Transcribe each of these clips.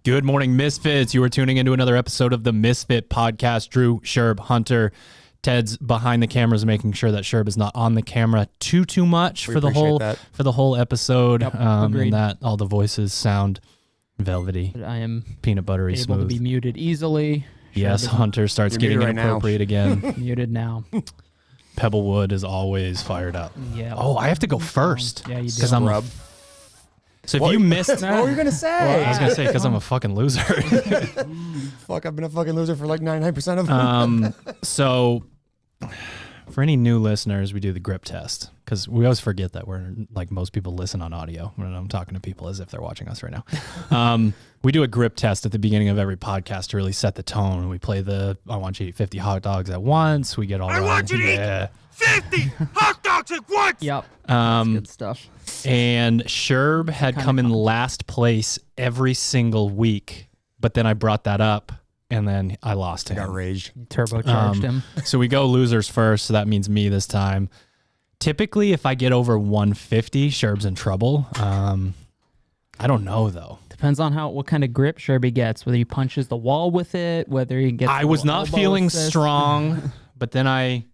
Good morning, Misfits. You are tuning into another episode of the Misfit Podcast. Drew, Sherb, Hunter, Ted's behind the cameras, making sure that Sherb is not on the camera too much for the whole episode, Yep, and that all the voices sound velvety. I am peanut buttery able smooth. to be muted easily. Yes, Hunter starts getting inappropriate again. Muted now. Pebblewood is always fired up. Yeah. Oh, I have to go first. Yeah, you do. Because I'm So if you missed... What were you going to say? Well, I was going to say, because I'm a fucking loser. Fuck, I've been a fucking loser for like 99% of them. So for any new listeners, we do the grip test. Because we always forget that we're, like, most people listen on audio when I'm talking to people as if they're watching us right now. We do a grip test at the beginning of every podcast to really set the tone. We play the, I want you to eat 50 hot dogs at once. We get all I want you to eat 50 hot dogs at once. Yep. That's good stuff. And Sherb had come in last place every single week, but then I brought that up, and then I lost him. I got raged. Turbocharged him. So we go losers first, so that means me this time. Typically, if I get over 150, Sherb's in trouble. I don't know, though. Depends on what kind of grip Sherby gets, whether he punches the wall with it, whether he gets I was not feeling strong, but then I...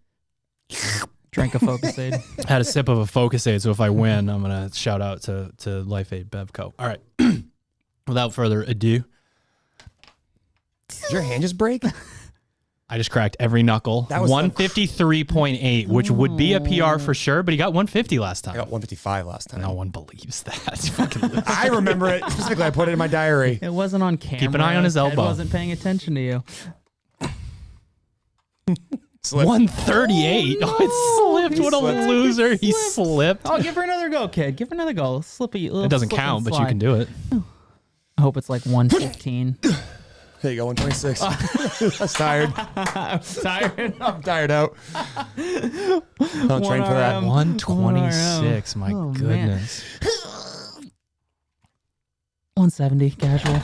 drank a Focus Aid. Had a sip of a Focus Aid, so if I win, I'm going to shout out to Life Aid Bevco. All right. Without further ado. Did your hand just break? I just cracked every knuckle. That was 153.8, which would be a PR for sure, but he got 150 last time. I got 155 last time. No one believes that. I remember it. Specifically, I put it in my diary. It wasn't on camera. Keep an eye on his elbow. I wasn't paying attention to you. 138. Oh, it slipped. What a loser. He slipped. Oh, give her another go, kid. Give her another go. It doesn't count, but you can do it. I hope it's like 115. There you go, 126. I was tired. I'm tired out. Don't train for that. 126. My goodness. 170 casual.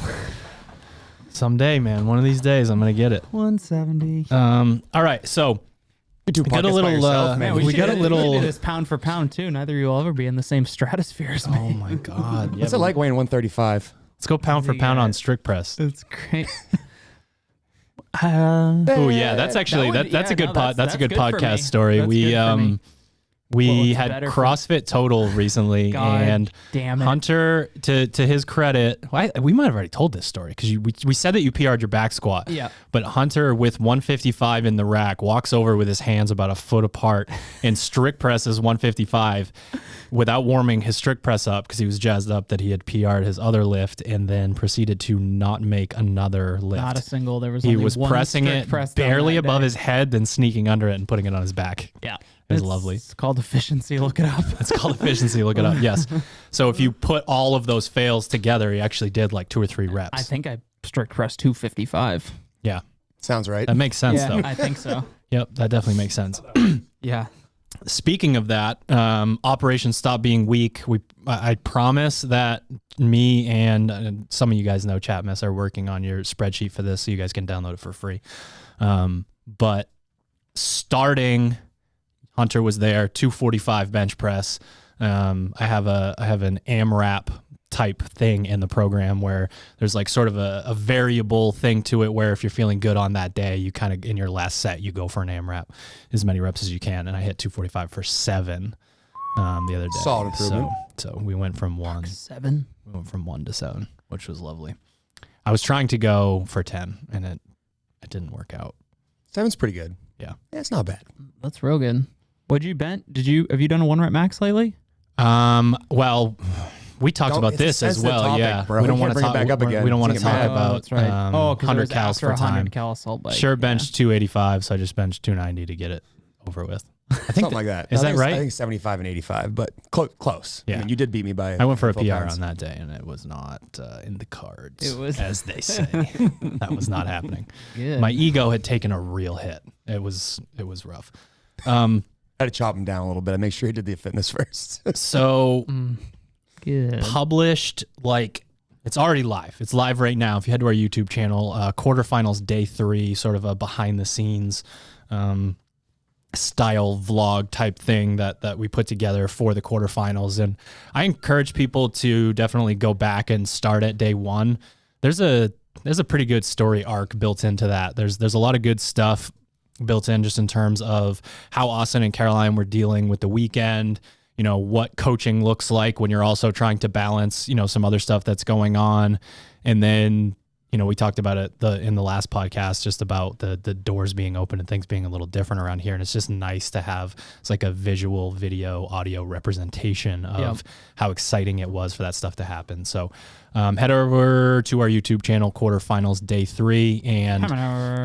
Someday, man. One of these days, I'm gonna get it. 170. All right. So we got a little. We got a little. This pound for pound too. Neither of you will ever be in the same stratosphere as me. Oh my god. What's it like weighing 135? Let's go pound for pound on strict press. That's great. Oh yeah, that's actually that's a good podcast story. We had CrossFit Total recently, and damn it. Hunter, to his credit, we might have already told this story because we said that you PR'd your back squat. Yeah. But Hunter, with 155 in the rack, walks over with his hands about a foot apart and strict presses 155 without warming his strict press up because he was jazzed up that he had PR'd his other lift, and then proceeded to not make another lift. Not a single. There was he only was one pressing it barely above his head, then sneaking under it and putting it on his back. Yeah. It was lovely. It's called efficiency. Look it up. It's called efficiency. Look it up. Yes. So if you put all of those fails together, he actually did like 2 or 3 reps. I think I strict pressed 255. Yeah. Sounds right. That makes sense, though. I think so. Yep. That definitely makes sense. Yeah. Speaking of that, Operation Stop Being Weak, I promise that me and some of you guys know Chatmas are working on your spreadsheet for this, so you guys can download it for free. But starting... Hunter was there, 245 bench press. I have an AMRAP type thing in the program where there's like sort of a variable thing to it where if you're feeling good on that day, you kind of in your last set, you go for an AMRAP as many reps as you can. And I hit 245 for 7 the other day. Solid improvement. So we went from 1 7. We went from 1 to 7, which was lovely. I was trying to go for 10 and it didn't work out. 7's pretty good. Yeah. It's not bad. That's real good. What'd you bent? Have you done a 1 rep max lately? Well, we talked about this as well. Topic, yeah. Bro. We don't want to bring it back up again. We don't want to talk about that's right. 100 cals for time. 100 cal assault bike. Sure, benched 285, so I just benched 290 to get it over with. I think something like that. Is that right? I think 75 and 85, but close. Yeah. I mean, you did beat me by. I went for a PR on that day, and it was not in the cards. It was, as they say. That was not happening. Good. My ego had taken a real hit. It was rough. I had to chop him down a little bit. I make sure he did the fitness first. So good. Published, like, it's already live. It's live right now. If you head to our YouTube channel, quarterfinals day 3, sort of a behind the scenes style vlog type thing that we put together for the quarterfinals. And I encourage people to definitely go back and start at day 1. there's a pretty good story arc built into that. There's a lot of good stuff built in just in terms of how Austin and Caroline were dealing with the weekend, you know, what coaching looks like when you're also trying to balance, you know, some other stuff that's going on. And then, you know, we talked about it in the last podcast, just about the doors being open and things being a little different around here. And it's just nice to have, it's like a visual, video, audio representation of how exciting it was for that stuff to happen. So head over to our YouTube channel, quarterfinals day 3. And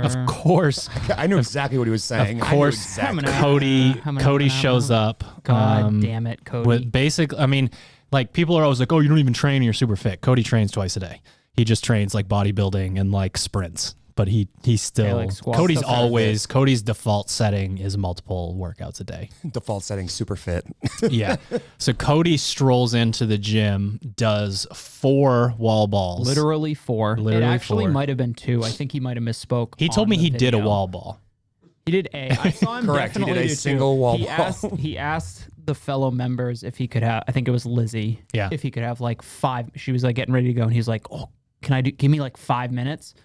of course, I knew exactly what he was saying. Of course, Cody shows up. God damn it, Cody. With basically, I mean, like people are always like, oh, you don't even train and you're super fit. Cody trains twice a day. He just trains like bodybuilding and like sprints, but he's still, like squats. Cody's default setting is multiple workouts a day. Default setting, super fit. Yeah. So Cody strolls into the gym, does 4 wall balls. Literally 4. Literally it actually 4. might have been 2. I think he might have misspoke. He told me on he the did a video. wall ball. He did A. I saw him Correct. He definitely did a do single too. wall ball. He asked the fellow members if he could have, I think it was Lizzie. Yeah. If he could have like 5. She was like getting ready to go and he's like, oh, give me like 5 minutes.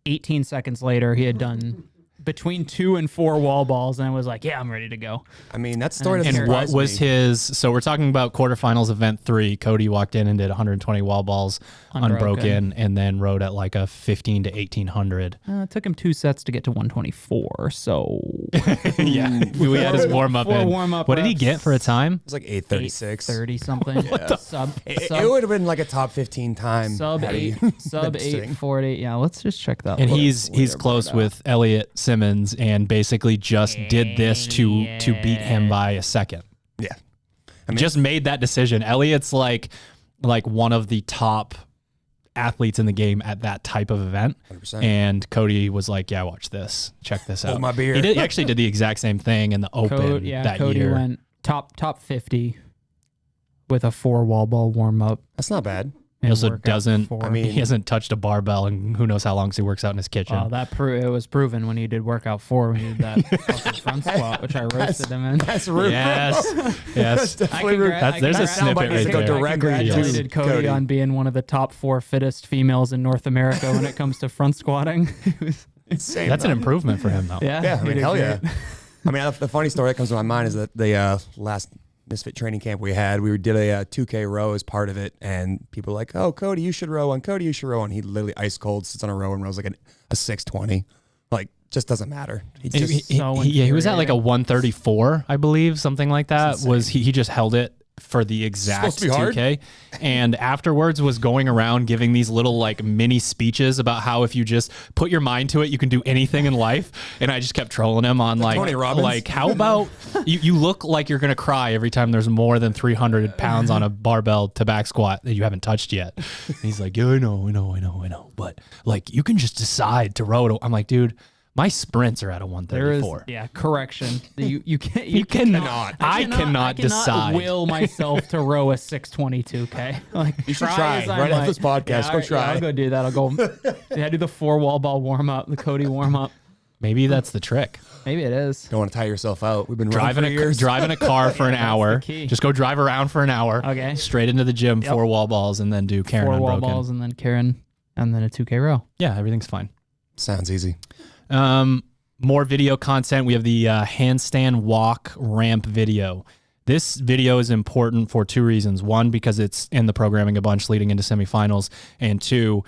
18 seconds later, he had done between 2 and 4 wall balls, and I was like, yeah, I'm ready to go. I mean, that story doesn't And what surprise was me. his, so we're talking about quarterfinals event 3. Cody walked in and did 120 wall balls unbroken and then rode at like a 15 to 1800. It took him 2 sets to get to 124, so Yeah. We had his warm up 4 in. warm-up What did he reps. get for a time? It was like 8:36. 30 something. It would have been like a top 15 time. Sub had he 8, sub been sitting. 840. Yeah, let's just check that. And little he's leaderboard close out. with Elliot Simmons and basically just did this to beat him by a second. Yeah. I mean, Just made that decision. Elliot's like one of the top athletes in the game at that type of event. 100%. And Cody was like, yeah, watch this. Check this out. Hold my beer. He actually did the exact same thing in the open that Cody year. went top 50 with a 4 wall ball warm up. That's not bad. He also doesn't, I mean- he hasn't touched a barbell and who knows how long he works out in his kitchen. Wow, it was proven when he did workout 4 when he did that fucking front squat, which I roasted him in. That's rude. Yes. Yes. Definitely rude. There's a snippet right needs to go there. directly I to congratulated Cody on being one of the top 4 fittest females in North America when it comes to front squatting. Insane. That's an improvement for him, though. Yeah, Yeah, I he mean, did hell great. yeah. I mean, the funny story that comes to my mind is that the last Misfit training camp we had, we did a 2K row as part of it, and people were like, oh, Cody, you should row on. Cody, you should row on. He literally ice cold sits on a row and rows like a 620. Like, just doesn't matter. He just He was at like a 134, I believe, something like that. Was he just held it for the exact supposed to be hard. 2K, and afterwards was going around giving these little like mini speeches about how if you just put your mind to it, you can do anything in life. And I just kept trolling him on like, Tony Robbins. like how about you look like you're gonna cry every time there's more than 300 pounds on a barbell to back squat that you haven't touched yet. And he's like, yeah, I know, but like you can just decide to row it. I'm like, dude, my sprints are at a There is, 134. correction. You can't. You cannot. I cannot decide. Will myself to row a 622K. Like You should try as I right after might. this podcast. Go try. I'll go do that. I'll go. Do the 4 wall ball warm up, the Cody warm up. Maybe that's the trick. Maybe it is. don't want to tire yourself out. We've been running Driving for years. driving a car for an hour. key. Just go drive around for an hour. Okay. Straight into the gym, 4 wall balls, and then do Karen 4 wall unbroken. balls and then Karen, and then a 2K row. Yeah, everything's fine. Sounds easy. More video content. We have the handstand walk ramp video. This video is important for 2 reasons. 1, because it's in the programming a bunch leading into semifinals. And 2,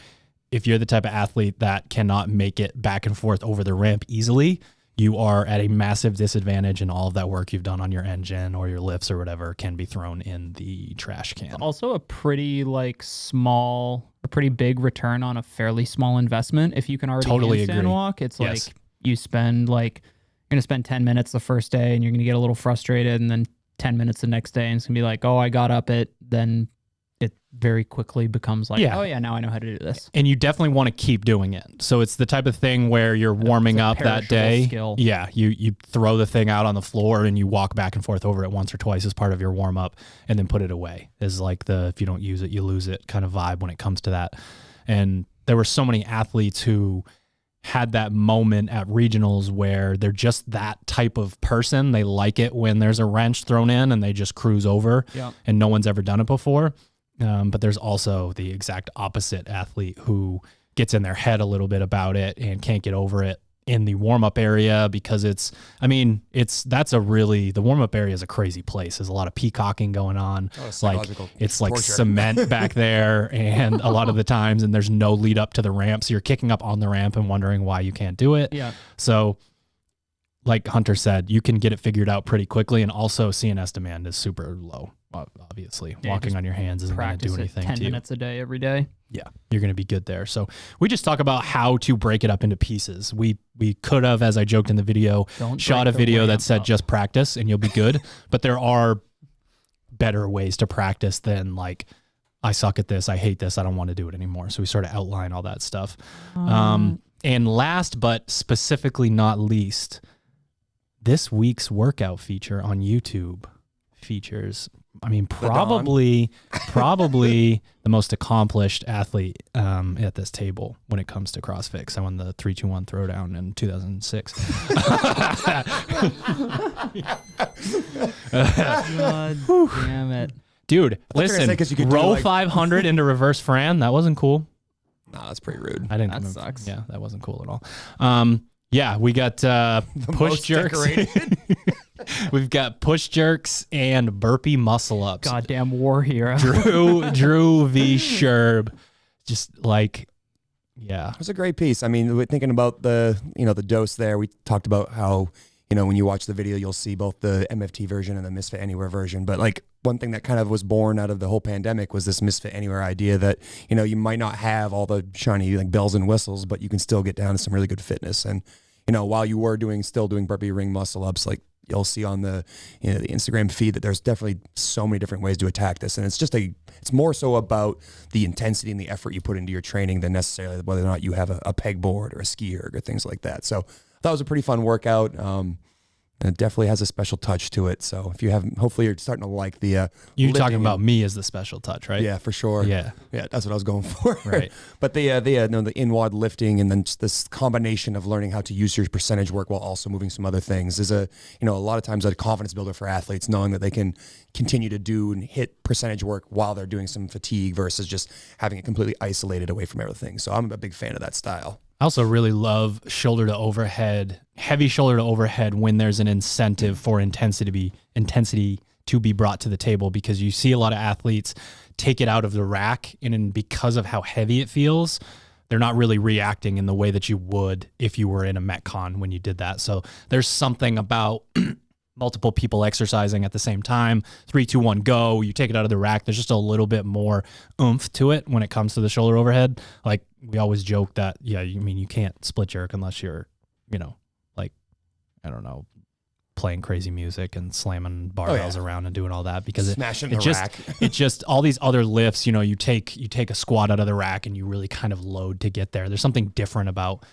if you're the type of athlete that cannot make it back and forth over the ramp easily, you are at a massive disadvantage, and all of that work you've done on your engine or your lifts or whatever can be thrown in the trash can. Also a pretty pretty big return on a fairly small investment. If you can already Totally handstand agree. walk, it's Yes. like you spend you're going to spend 10 minutes the first day and you're going to get a little frustrated, and then 10 minutes the next day and it's going to be like, oh, I got up it. Then it very quickly becomes like, Yeah. oh yeah, now I know how to do this. And you definitely want to keep doing it. So it's the type of thing where you're warming It's a up that perishable day. skill. Yeah, you throw the thing out on the floor and you walk back and forth over it once or twice as part of your warm up, and then put it away. Is like the if you don't use it, you lose it kind of vibe when it comes to that. And there were so many athletes who had that moment at regionals where they're just that type of person. They like it when there's a wrench thrown in and they just cruise over, Yeah. and no one's ever done it before. But there's also the exact opposite athlete who gets in their head a little bit about it and can't get over it in the warm-up area because the warm-up area is a crazy place. There's a lot of peacocking going on. It's like cement back there and a lot of the times, and there's no lead up to the ramp. So you're kicking up on the ramp and wondering why you can't do it. Yeah. So like Hunter said, you can get it figured out pretty quickly. And also CNS demand is super low. Obviously, walking on your hands isn't going to do anything 10 to you. minutes a day, every day. Yeah, you're going to be good there. So we just talk about how to break it up into pieces. We could have, as I joked in the video, shot a video that said just practice and you'll be good. But there are better ways to practice than like, I suck at this, I hate this, I don't want to do it anymore. So we sort of outline all that stuff. And last, but specifically not least, this week's workout feature on YouTube features, I mean, probably the most accomplished athlete at this table when it comes to CrossFit. 'Cause I won the 3-2-1 throwdown in 2006. God damn it. Dude, listen, row 500 into reverse Fran, that wasn't cool. Nah, that's pretty rude. I didn't. That sucks. Yeah, that wasn't cool at all. Yeah, we got push jerks. We've got push jerks and burpee muscle ups. Goddamn war hero. Drew V. Sherb. Just like, yeah. It was a great piece. I mean, we're thinking about the dose there. We talked about how, when you watch the video, you'll see both the MFT version and the Misfit Anywhere version. But like one thing that kind of was born out of the whole pandemic was this Misfit Anywhere idea that, you might not have all the shiny like bells and whistles, but you can still get down to some really good fitness. And, while you were still doing burpee ring muscle ups, like you'll see on the, the Instagram feed that there's definitely so many different ways to attack this. And it's more so about the intensity and the effort you put into your training than necessarily whether or not you have a pegboard or a ski erg or things like that. So that was a pretty fun workout. And it definitely has a special touch to it. So if you haven't, hopefully you're starting to like the you're talking about me as the special touch, right? Yeah, for sure. Yeah, that's what I was going for. Right. But the in-WOD lifting and then just this combination of learning how to use your percentage work while also moving some other things is a lot of times a confidence builder for athletes, knowing that they can continue to do and hit percentage work while they're doing some fatigue versus just having it completely isolated away from everything. So I'm a big fan of that style. I also really love shoulder to overhead, heavy shoulder to overhead when there's an incentive for intensity to be brought to the table, because you see a lot of athletes take it out of the rack and because of how heavy it feels, they're not really reacting in the way that you would if you were in a Metcon when you did that. So there's something about multiple people exercising at the same time, 3, 2, 1, go, you take it out of the rack. There's just a little bit more oomph to it when it comes to the shoulder overhead. Like we always joke that, you can't split jerk unless you're, like, I don't know, playing crazy music and slamming barbells around and doing all that, because it just all these other lifts, you take a squat out of the rack and you really kind of load to get there. There's something different about,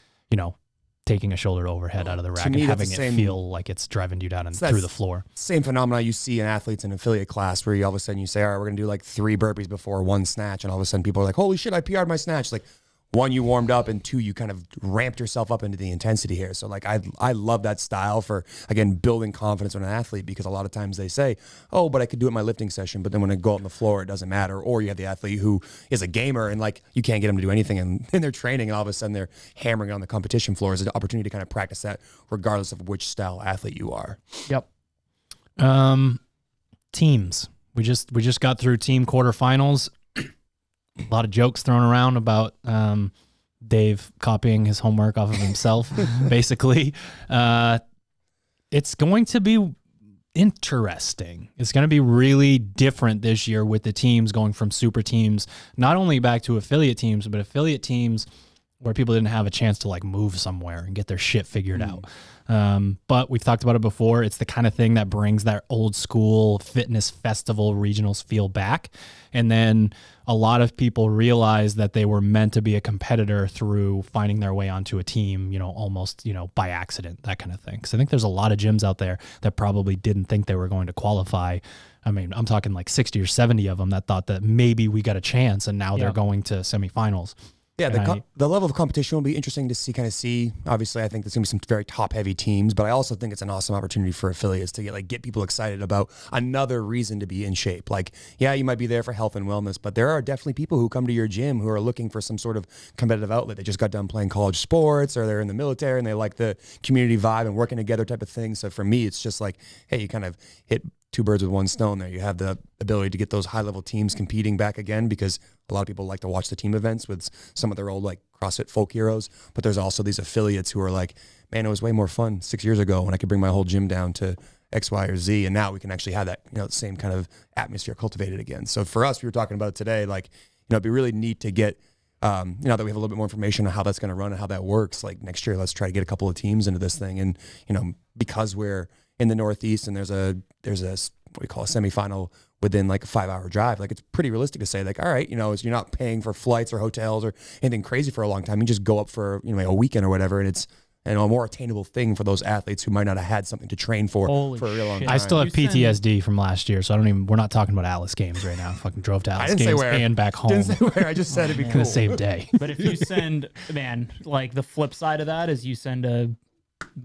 taking a shoulder overhead out of the rack and having it feel like it's driving you down and through the floor. Same phenomena you see in athletes in affiliate class, where you all of a sudden you say, all right, we're going to do like 3 burpees before 1 snatch. And all of a sudden people are like, holy shit, I PR'd my snatch. Like 1, you warmed up, and 2, you kind of ramped yourself up into the intensity here. So like, I love that style for, again, building confidence in an athlete, because a lot of times they say, oh, but I could do it in my lifting session. But then when I go out on the floor, it doesn't matter. Or you have the athlete who is a gamer and like, you can't get them to do anything in their training. And all of a sudden they're hammering on the competition floor. Is an opportunity to kind of practice that regardless of which style athlete you are. Yep. Teams. We just got through team quarterfinals. A lot of jokes thrown around about Dave copying his homework off of himself, basically. It's going to be interesting. It's going to be really different this year with the teams going from super teams, not only back to affiliate teams, but affiliate teams where people didn't have a chance to like move somewhere and get their shit figured out. But we've talked about it before. It's the kind of thing that brings that old school fitness festival regionals feel back. And then a lot of people realize that they were meant to be a competitor through finding their way onto a team, almost, by accident, that kind of thing. Because I think there's a lot of gyms out there that probably didn't think they were going to qualify. I mean, I'm talking like 60 or 70 of them that thought that maybe we got a chance, and now they're going to semifinals. Yeah, Right. the level of competition will be interesting to see. Obviously, I think there's going to be some very top-heavy teams, but I also think it's an awesome opportunity for affiliates to get people excited about another reason to be in shape. Like, yeah, you might be there for health and wellness, but there are definitely people who come to your gym who are looking for some sort of competitive outlet. They just got done playing college sports, or they're in the military and they like the community vibe and working together type of thing. So for me, it's just like, hey, you kind of hit two birds with one stone there. You have the ability to get those high-level teams competing back again, because a lot of people like to watch the team events with some of their old like CrossFit folk heroes. But there's also these affiliates who are like, man, it was way more fun 6 years ago when I could bring my whole gym down to X, Y, or Z, and now we can actually have that, same kind of atmosphere cultivated again. So for us, we were talking about it today, like, it'd be really neat to get, that we have a little bit more information on how that's going to run and how that works. Like next year, let's try to get a couple of teams into this thing, and because we're in the Northeast and there's a what we call a semifinal within like a 5-hour drive. Like, it's pretty realistic to say, like, all right, you're not paying for flights or hotels or anything crazy for a long time. You just go up for a weekend or whatever, and it's a more attainable thing for those athletes who might not have had something to train for a real long time. I still have PTSD from last year, so we're not talking about Atlas Games right now. I fucking drove to Atlas Games and back home. Didn't say where. I just said it'd be cool. The same day. But if you send, like the flip side of that is you send a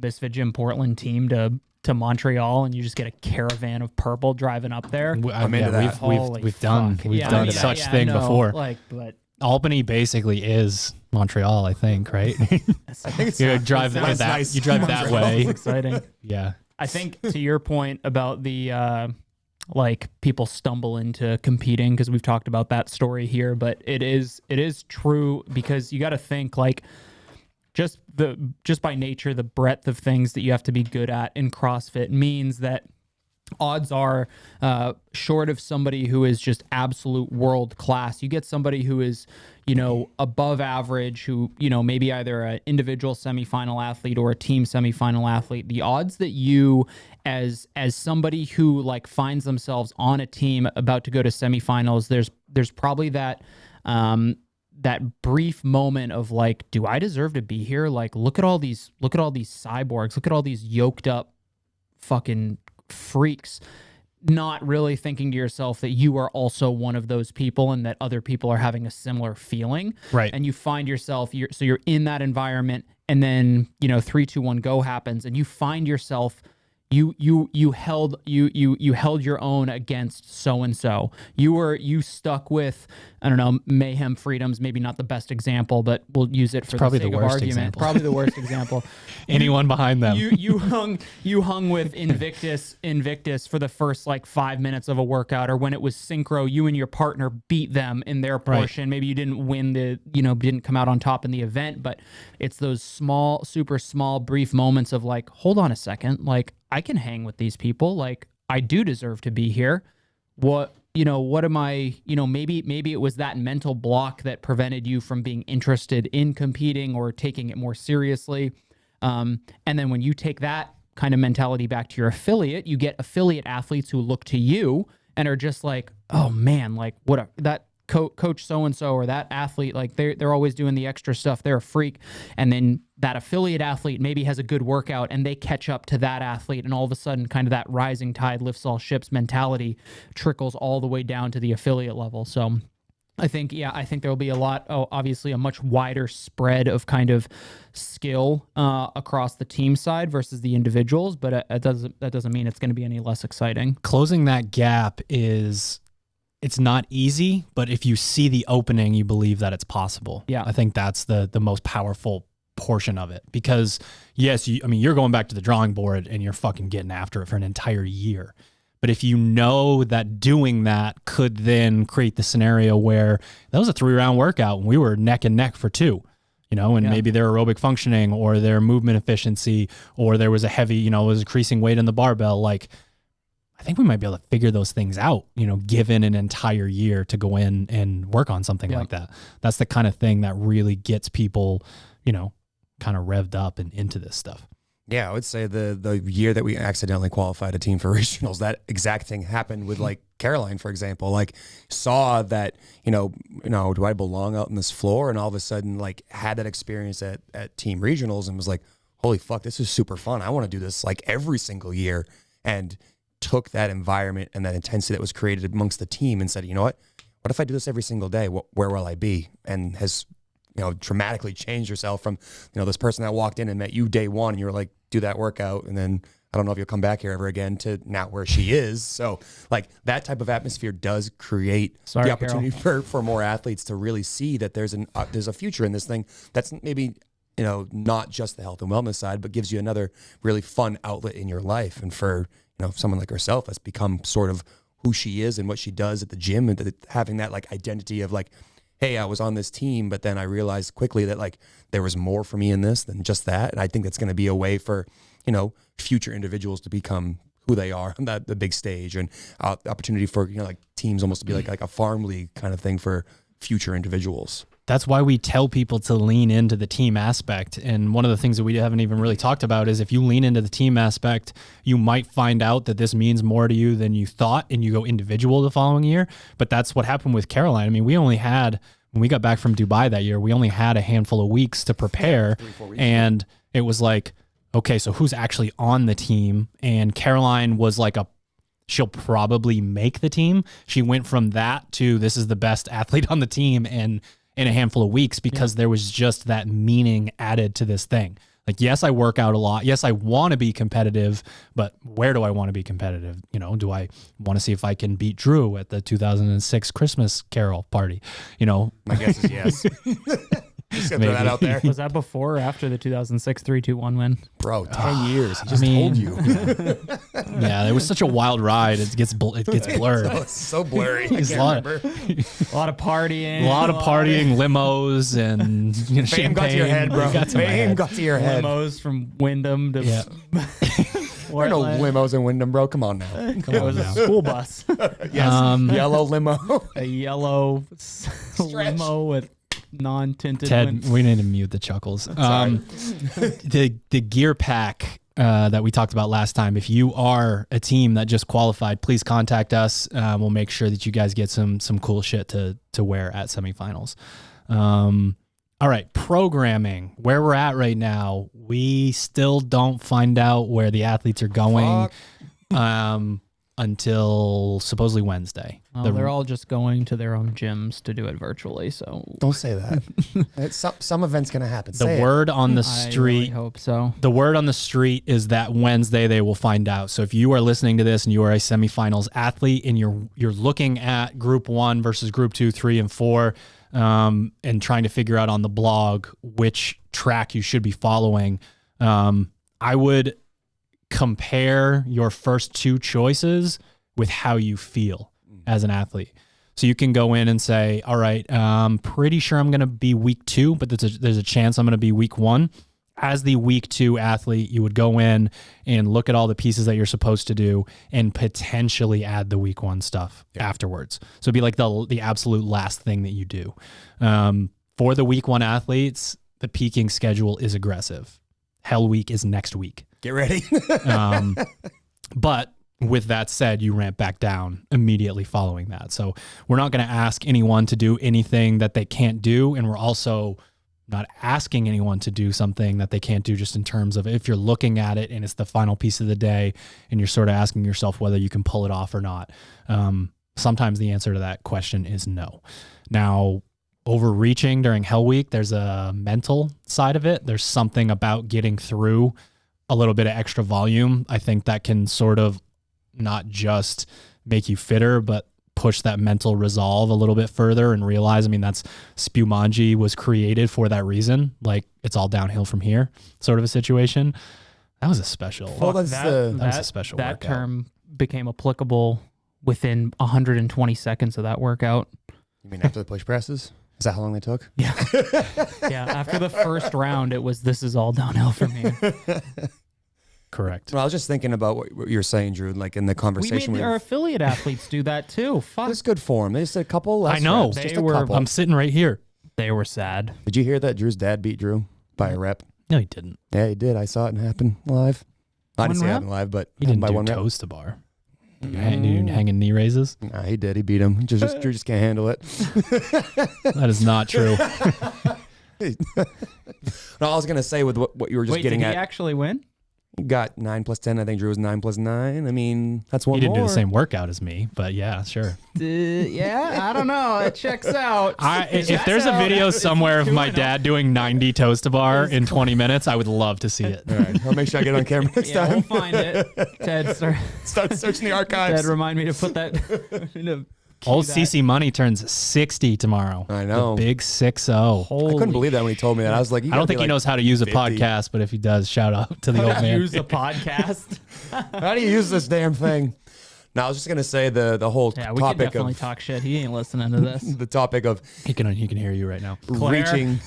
Misfit Gym Portland team to Montreal, and you just get a caravan of purple driving up there. I'm into that. We've done such thing before. But Albany basically is Montreal, I think, right? I think it's you drive that. Nice. You drive that way. It's exciting. Yeah. I think to your point about the like people stumble into competing, because we've talked about that story here, but it is true, because you got to think like just by nature, the breadth of things that you have to be good at in CrossFit means that odds are, short of somebody who is just absolute world class, you get somebody who is, above average, who, maybe either an individual semifinal athlete or a team semifinal athlete. The odds that you, as somebody who like finds themselves on a team about to go to semifinals, there's probably that brief moment of like, do I deserve to be here? Like, look at all these cyborgs, look at all these yoked up fucking freaks, not really thinking to yourself that you are also one of those people and that other people are having a similar feeling. Right. And you find yourself, you're in that environment, and then, 3, 2, 1, go happens, and you find yourself, you held your own against so-and-so. You stuck with, I don't know, Mayhem Freedoms, maybe not the best example, but we'll use it for the sake of argument. Example. Probably the worst example. Anyone behind them. You hung with Invictus for the first like 5 minutes of a workout, or when it was synchro, you and your partner beat them in their portion. Right. Maybe you didn't win didn't come out on top in the event, but it's those small, super small, brief moments of like, hold on a second, like, I can hang with these people. Like, I do deserve to be here. What am I, maybe it was that mental block that prevented you from being interested in competing or taking it more seriously. And then when you take that kind of mentality back to your affiliate, you get affiliate athletes who look to you and are just like, oh man, like that coach so-and-so or that athlete, like they're always doing the extra stuff. They're a freak. And then that affiliate athlete maybe has a good workout and they catch up to that athlete. And all of a sudden, kind of that rising tide lifts all ships mentality trickles all the way down to the affiliate level. So I think there will be obviously a much wider spread of kind of skill across the team side versus the individuals, but that doesn't mean it's going to be any less exciting. Closing that gap it's not easy, but if you see the opening, you believe that it's possible. Yeah. I think that's the most powerful portion of it, because yes, you're going back to the drawing board and you're fucking getting after it for an entire year. But if you know that doing that could then create the scenario where that was a 3-round workout and we were neck and neck for 2, maybe their aerobic functioning or their movement efficiency, or there was a heavy, was increasing weight in the barbell, like, I think we might be able to figure those things out, given an entire year to go in and work on something like that. That's the kind of thing that really gets people, kind of revved up and into this stuff. Yeah, I would say the year that we accidentally qualified a team for regionals, that exact thing happened with like Caroline, for example. Like, saw that, do I belong out on this floor? And all of a sudden, like, had that experience at team regionals and was like, holy fuck, this is super fun. I want to do this like every single year. And took that environment and that intensity that was created amongst the team and said, you know what if I do this every single day, where will I be? And has, dramatically changed yourself from, this person that walked in and met you day one and you were like, do that workout. And then I don't know if you'll come back here ever again, to now where she is. So like that type of atmosphere does create the opportunity for more athletes to really see that there's a future in this thing. That's maybe, not just the health and wellness side, but gives you another really fun outlet in your life. And for, someone like herself, that's become sort of who she is and what she does at the gym, and having that like identity of like, hey, I was on this team, but then I realized quickly that like there was more for me in this than just that. And I think that's going to be a way for, future individuals to become who they are on the big stage, and opportunity for, like teams almost to be like a farm league kind of thing for future individuals. That's why we tell people to lean into the team aspect. And one of the things that we haven't even really talked about is if you lean into the team aspect, you might find out that this means more to you than you thought, and you go individual the following year. But that's what happened with Caroline. I mean, when we got back from Dubai that year, we only had a handful of weeks to prepare. 3-4 weeks. And it was like, okay, so who's actually on the team? And Caroline was like she'll probably make the team. She went from that to this is the best athlete on the team and in a handful of weeks, because there was just that meaning added to this thing. Like, yes, I work out a lot. Yes, I want to be competitive, but where do I want to be competitive? Do I want to see if I can beat Drew at the 2006 Christmas Carol party? My guess is yes. Just gonna throw that out there. Was that before or after the 2006 3-2-1 win? Bro, 10 years. He just told you. Yeah, it was such a wild ride. It gets blurred. It's so blurry. I can't remember. A lot of partying. Limos, and Fame champagne. got to your head, bro. Fame got to your head. Limos from Wyndham to... Yeah. There are no limos in Wyndham, bro. Come on now. It was a school bus. Yes, yellow limo. A yellow limo with non-tinted Ted, windows. we need to mute the chuckles. The gear pack that we talked about last time, if you are a team that just qualified, please contact us. We'll make sure that you guys get some cool shit to wear at semifinals. All right, programming, where we're at right now, we still don't find out where the athletes are going until supposedly Wednesday. They're all just going to their own gyms to do it virtually, so... Don't say that. Some event's going to happen. The word on the street... I really hope so. The word on the street is that Wednesday they will find out. So if you are listening to this and you are a semifinals athlete and you're looking at Group 1 versus Group 2, 3, and 4, and trying to figure out on the blog which track you should be following, I would compare your first two choices with how you feel as an athlete. So you can go in and say, all right, I'm pretty sure I'm going to be week 2, but there's a chance I'm going to be week 1. As the week 2 athlete, you would go in and look at all the pieces that you're supposed to do and potentially add the week 1 stuff afterwards. So it'd be like the absolute last thing that you do. For the week 1 athletes, the peaking schedule is aggressive. Hell Week is next week. Get ready. But with that said, you ramp back down immediately following that. So we're not going to ask anyone to do anything that they can't do. And we're also not asking anyone to do something that they can't do, just in terms of if you're looking at it and it's the final piece of the day and you're sort of asking yourself whether you can pull it off or not. Sometimes the answer to that question is no. Now, overreaching during Hell Week, there's a mental side of it. There's something about getting through a little bit of extra volume. I think that can sort of not just make you fitter, but push that mental resolve a little bit further and realize, I mean, that's Spumanji was created for that reason. Like, it's all downhill from here sort of a situation. That was a special. Well, that was a special That workout. term became applicable within 120 seconds of that workout. You mean after the push presses? Is that how long they took? Yeah. Yeah. After the first round, it was, this is all downhill from here. Correct. Well, I was just thinking about what you were saying, Drew, like in the We conversation. made our affiliate athletes do that too. Fuck. It's good form. There's a couple less I know. reps, just a They were- couple. I'm sitting right here. They were sad. Did you hear that Drew's dad beat Drew by a rep? No, he didn't. Yeah, he did. I saw it happen live. I didn't see it happen live, but He didn't by do one rep. toes to bar. Hanging knee raises. Nah, he did. He beat him. Drew just can't handle it. That is not true. No, I was gonna say with what you were just Wait, getting did he at. actually win? got 9 plus 10. I think Drew was 9 plus 9. I mean, that's one He didn't more. do the same workout as me, but yeah, sure. Yeah, I don't know. It checks out. If there's a video somewhere of my dad doing 90 toes to bar in 20 minutes, I would love to see it. All right, I'll make sure I get it on camera next Yeah, time. we'll find it. Ted, Start searching the archives. Ted, remind me to put that. Old CC Money turns 60 tomorrow. I know. The big 6-0. I couldn't believe that when he told me that. I was like, I don't think he knows how to use a 50. podcast, but if he does, shout out to the old man. Use a podcast. How do you use this damn thing? No, I was just gonna say the whole Yeah, we could topic definitely of talk shit. He ain't listening to this. the topic of He can hear you right now. Claire. reaching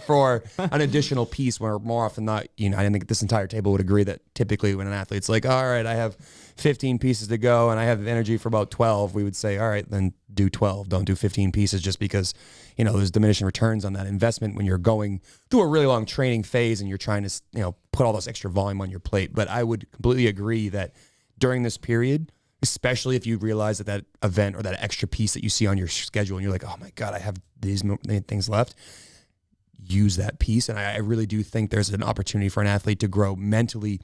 for an additional piece where more often than not, I think this entire table would agree that typically when an athlete's like, all right, I have 15 pieces to go and I have energy for about 12, we would say, all right, then do 12. Don't do 15 pieces just because, there's diminishing returns on that investment when you're going through a really long training phase and you're trying to, put all this extra volume on your plate. But I would completely agree that during this period, especially if you realize that event or that extra piece that you see on your schedule and you're like, oh my God, I have these things left, use that piece. And I really do think there's an opportunity for an athlete to grow mentally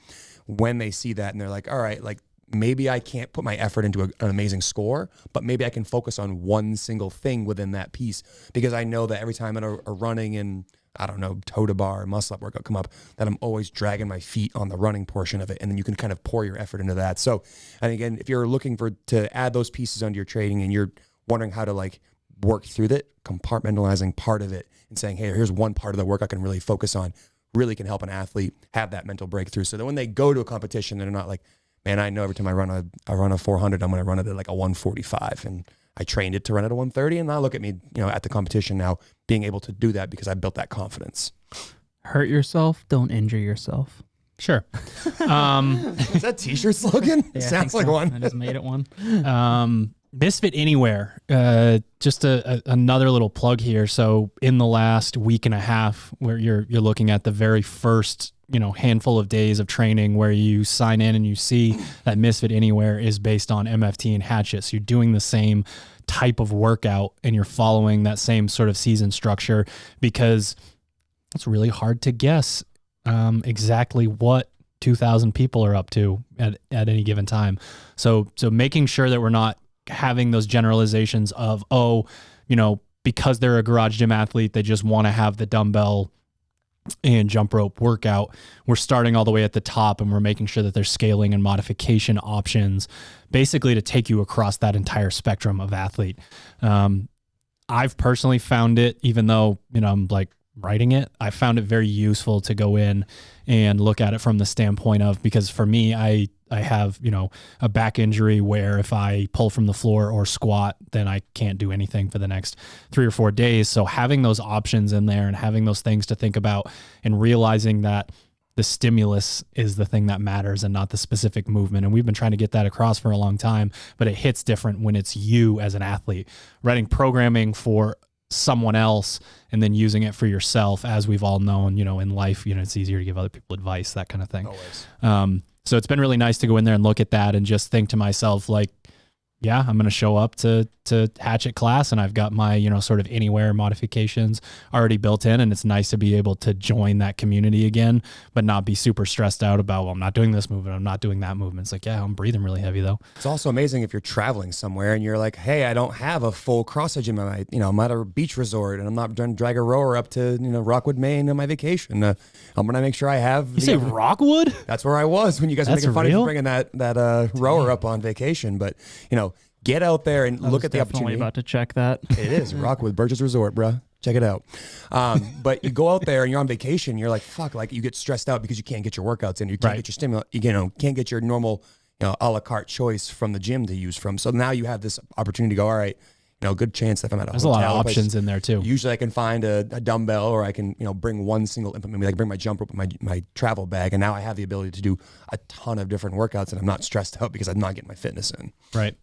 when they see that and they're like, all right, like maybe I can't put my effort into an amazing score, but maybe I can focus on one single thing within that piece because I know that every time a running and toe to bar, muscle up workout come up, that I'm always dragging my feet on the running portion of it. And then you can kind of pour your effort into that. So, and again, if you're looking to add those pieces onto your training and you're wondering how to like work through that, compartmentalizing part of it and saying, hey, here's one part of the work I can really focus on, really can help an athlete have that mental breakthrough. So that when they go to a competition, they're not like, man, I know every time I run a 400, I'm going to run it at like a 145. And I trained it to run at a 130. And now look at me, at the competition now being able to do that because I built that confidence. Hurt yourself, don't injure yourself. Sure. Is that t-shirt slogan? Yeah, Sounds like one. I just made it one. Misfit Anywhere. Just another little plug here. So in the last week and a half, where you're looking at the very first handful of days of training where you sign in and you see that Misfit Anywhere is based on MFT and Hatchet. So you're doing the same type of workout and you're following that same sort of season structure because it's really hard to guess exactly what 2,000 people are up to at any given time. So making sure that we're not having those generalizations of, because they're a garage gym athlete, they just want to have the dumbbell and jump rope workout. We're starting all the way at the top and we're making sure that there's scaling and modification options basically to take you across that entire spectrum of athlete. I've personally found it, even though, I'm like writing it, I found it very useful to go in and look at it from the standpoint of, because for me, I have, a back injury where if I pull from the floor or squat, then I can't do anything for the next 3 or 4 days. So having those options in there and having those things to think about and realizing that the stimulus is the thing that matters and not the specific movement. And we've been trying to get that across for a long time, but it hits different when it's you as an athlete. Writing programming for someone else and then using it for yourself, as we've all known, in life, it's easier to give other people advice, that kind of thing. Always. So it's been really nice to go in there and look at that and just think to myself, like, yeah, I'm going to show up to Hatchet class and I've got my, sort of anywhere modifications already built in. And it's nice to be able to join that community again, but not be super stressed out about, well, I'm not doing this movement, I'm not doing that movement. It's like, yeah, I'm breathing really heavy though. It's also amazing if you're traveling somewhere and you're like, hey, I don't have a full CrossFit gym. I'm at a beach resort and I'm not trying to drag a rower up to, Rockwood, Maine on my vacation. I'm going to make sure I have. You say Rockwood? That's where I was when you guys were making fun of me for bringing that rower up on vacation. But, get out there and look at the opportunity. About to check that. It is Rockwood Burgess Resort, bro. Check it out. But you go out there and you're on vacation. You're like, fuck, like you get stressed out because you can't get your workouts in. You can't get your stimulus. Can't get your normal, a la carte choice from the gym to use from. So now you have this opportunity to go, all right, good chance if I'm at a There's hotel. a lot of options in there too. Usually I can find a dumbbell or I can, bring one single implement. Maybe I can bring my jump rope and my travel bag. And now I have the ability to do a ton of different workouts and I'm not stressed out because I'm not getting my fitness in. Right.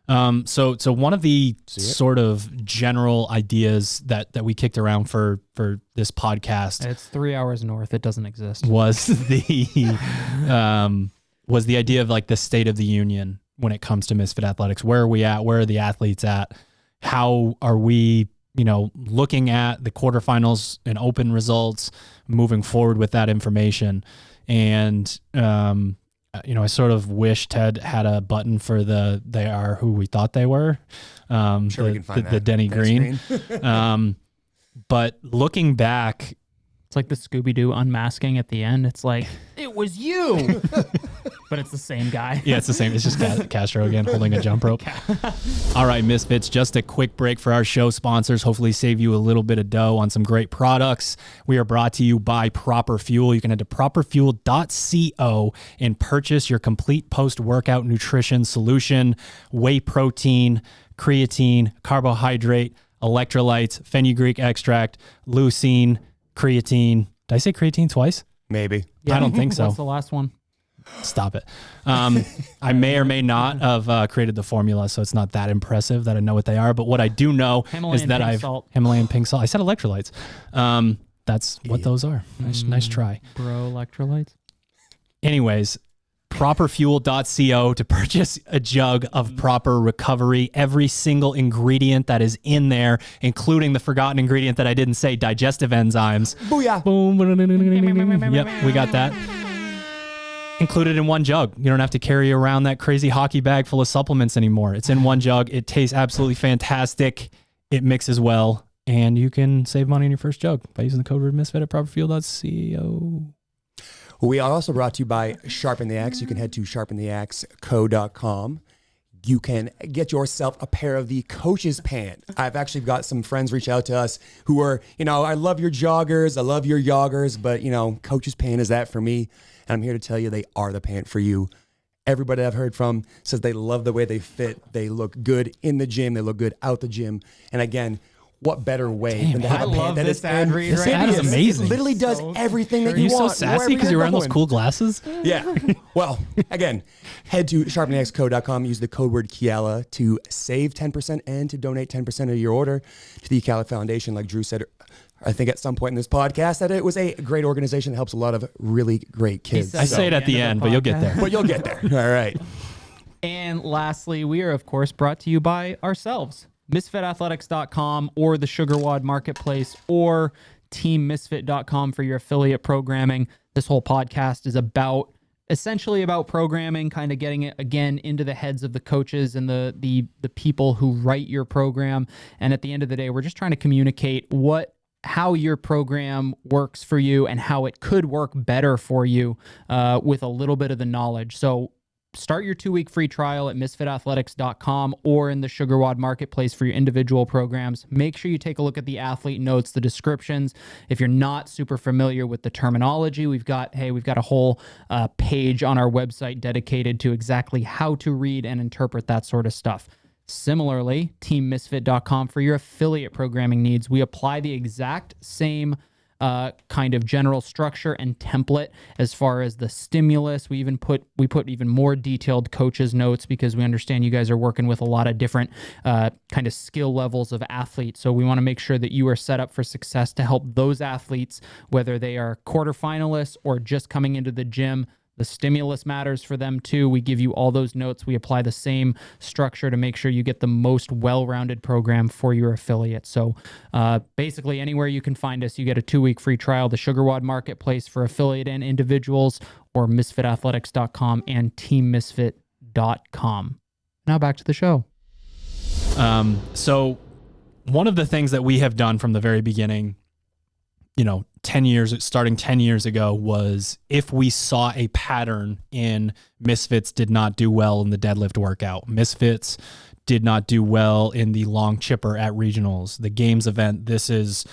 So one of the sort of general ideas that we kicked around for this podcast, it's 3 hours north. It doesn't exist. Was the idea of like the state of the union when it comes to Misfit Athletics. Where are we at? Where are the athletes at? How are we, looking at the quarterfinals and open results, moving forward with that information? And, I sort of wish Ted had a button for they are who we thought they were. I'm sure we can find the Denny Green. But looking back, It's like the Scooby-Doo unmasking at the end. It's like, it was you. But it's the same guy. yeah, it's the same. It's just Castro again holding a jump rope. All right, Misfits, just a quick break for our show sponsors. Hopefully save you a little bit of dough on some great products. We are brought to you by Proper Fuel. You can head to properfuel.co and purchase your complete post-workout nutrition solution, whey protein, creatine, carbohydrate, electrolytes, fenugreek extract, leucine, creatine. Did I say creatine twice? Maybe. I don't think so. What's the last one? Stop it. I may or may not have created the formula, so it's not that impressive that I know what they are. But what I do know is that Himalayan pink salt. I said electrolytes. That's what those are. Nice try. Bro, electrolytes. Anyways, properfuel.co to purchase a jug of Proper Recovery. Every single ingredient that is in there, including the forgotten ingredient that I didn't say, digestive enzymes. Booyah. Boom. Yep, we got that. Included in one jug. You don't have to carry around that crazy hockey bag full of supplements anymore. It's in one jug. It tastes absolutely fantastic. It mixes well, and you can save money on your first jug by using the code word Misfit at properfuel.co. We are also brought to you by Sharpen the Axe. You can head to sharpentheaxeco.com. You can get yourself a pair of the coach's pant. I've actually got some friends reach out to us who are, I love your joggers, I love your joggers, but, coach's pant is that for me. And I'm here to tell you they are the pant for you. Everybody I've heard from says they love the way they fit. They look good in the gym. They look good out the gym. And again, what better way than to have a pant that is ad read. This ad is amazing. It literally does everything that you want. Are you so sassy because you're wearing those cool glasses? Yeah. Well, again, head to sharpentheaxeco.com. Use the code word Kiala to save 10% and to donate 10% of your order to the Kiala Foundation. Like Drew said, I think at some point in this podcast that it was a great organization that helps a lot of really great kids. I say it at the end, but you'll get there. But you'll get there. All right. And lastly, we are, of course, brought to you by ourselves. MisfitAthletics.com or the SugarWOD Marketplace or TeamMisfit.com for your affiliate programming. This whole podcast is essentially about programming, kind of getting it again into the heads of the coaches and the people who write your program. And at the end of the day, we're just trying to communicate how your program works for you and how it could work better for you with a little bit of the knowledge. So start your 2-week free trial at misfitathletics.com or in the SugarWOD Marketplace for your individual programs. Make sure you take a look at the athlete notes, the descriptions. If you're not super familiar with the terminology, we've got a whole page on our website dedicated to exactly how to read and interpret that sort of stuff. Similarly, teammisfit.com for your affiliate programming needs. We apply the exact same kind of general structure and template as far as the stimulus. We put even more detailed coaches notes because we understand you guys are working with a lot of different kind of skill levels of athletes. So we want to make sure that you are set up for success to help those athletes, whether they are quarterfinalists or just coming into the gym. The stimulus matters for them too. We give you all those notes. We apply the same structure to make sure you get the most well-rounded program for your affiliate. So basically anywhere you can find us, you get a 2-week free trial, the SugarWOD Marketplace for affiliate and individuals, or misfitathletics.com and teammisfit.com. Now back to the show. So one of the things that we have done from the very beginning, starting 10 years ago, was if we saw a pattern in Misfits did not do well in the deadlift workout, Misfits did not do well in the long chipper at regionals, the games event, this is,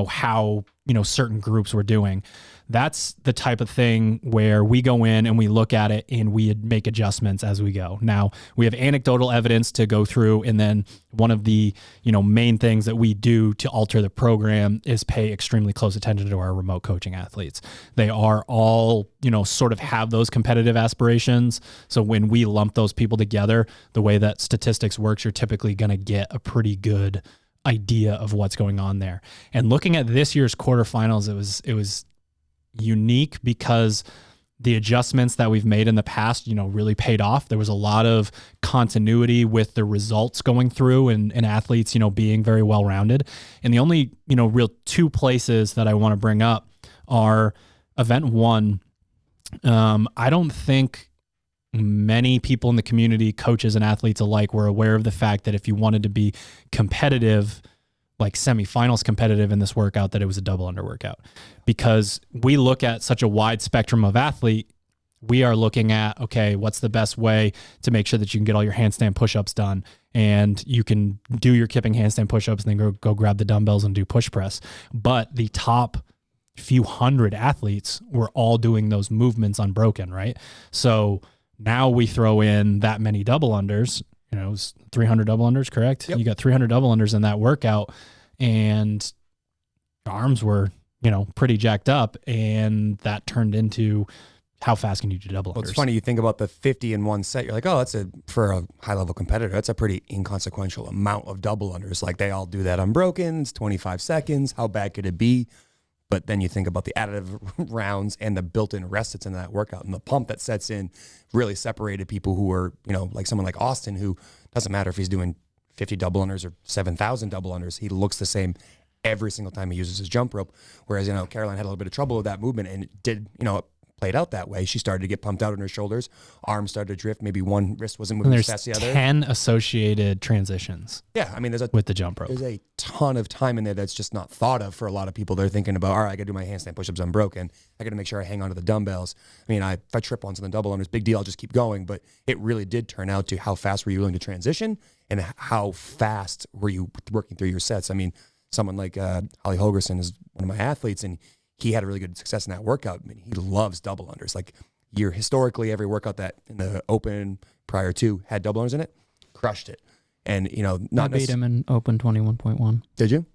how, certain groups were doing. That's the type of thing where we go in and we look at it and we make adjustments as we go. Now, we have anecdotal evidence to go through, and then one of the, main things that we do to alter the program is pay extremely close attention to our remote coaching athletes. They are all, sort of have those competitive aspirations. So when we lump those people together, the way that statistics works, you're typically going to get a pretty good idea of what's going on there. And looking at this year's quarterfinals, it was unique because the adjustments that we've made in the past, really paid off. There was a lot of continuity with the results going through and athletes, being very well-rounded. And the only, real 2 places that I want to bring up are event 1 I don't think many people in the community, coaches and athletes alike, were aware of the fact that if you wanted to be competitive, like semifinals competitive in this workout, that it was a double under workout. Because we look at such a wide spectrum of athlete, we are looking at, okay, what's the best way to make sure that you can get all your handstand push-ups done, and you can do your kipping handstand push-ups and then go grab the dumbbells and do push press. But the top few hundred athletes were all doing those movements unbroken, right? So now we throw in that many double unders, you know, it was 300 double unders, correct? Yep. You got 300 double unders in that workout, and arms were, you know, pretty jacked up, and that turned into how fast can you do double unders? Well, it's funny, you think about the 50 in one set, you're like, oh, for a high-level competitor, that's a pretty inconsequential amount of double unders. Like, they all do that unbroken, it's 25 seconds, how bad could it be? But then you think about the additive rounds and the built-in rest that's in that workout, and the pump that sets in really separated people who were, you know, like someone like Austin, who doesn't matter if he's doing 50 double unders or 7,000 double unders, he looks the same every single time he uses his jump rope. Whereas, you know, Caroline had a little bit of trouble with that movement, and it did, you know, it played out that way. She started to get pumped out on her shoulders, arms started to drift, maybe one wrist wasn't moving as fast as the other. 10 associated transitions. Yeah, I mean, with the jump rope. There's a ton of time in there that's just not thought of for a lot of people. They're thinking about, all right, I got to do my handstand push-ups unbroken. I got to make sure I hang on to the dumbbells. I mean, if I trip once on the double unders, big deal, I'll just keep going. But it really did turn out to how fast were you willing to transition and how fast were you working through your sets. I mean, someone like Holly Holgerson is one of my athletes, and he had a really good success in that workout. I mean, he loves double unders. Like, historically, every workout that in the open prior to had double unders in it, crushed it. And, you know, I beat him in open 21.1. Did you?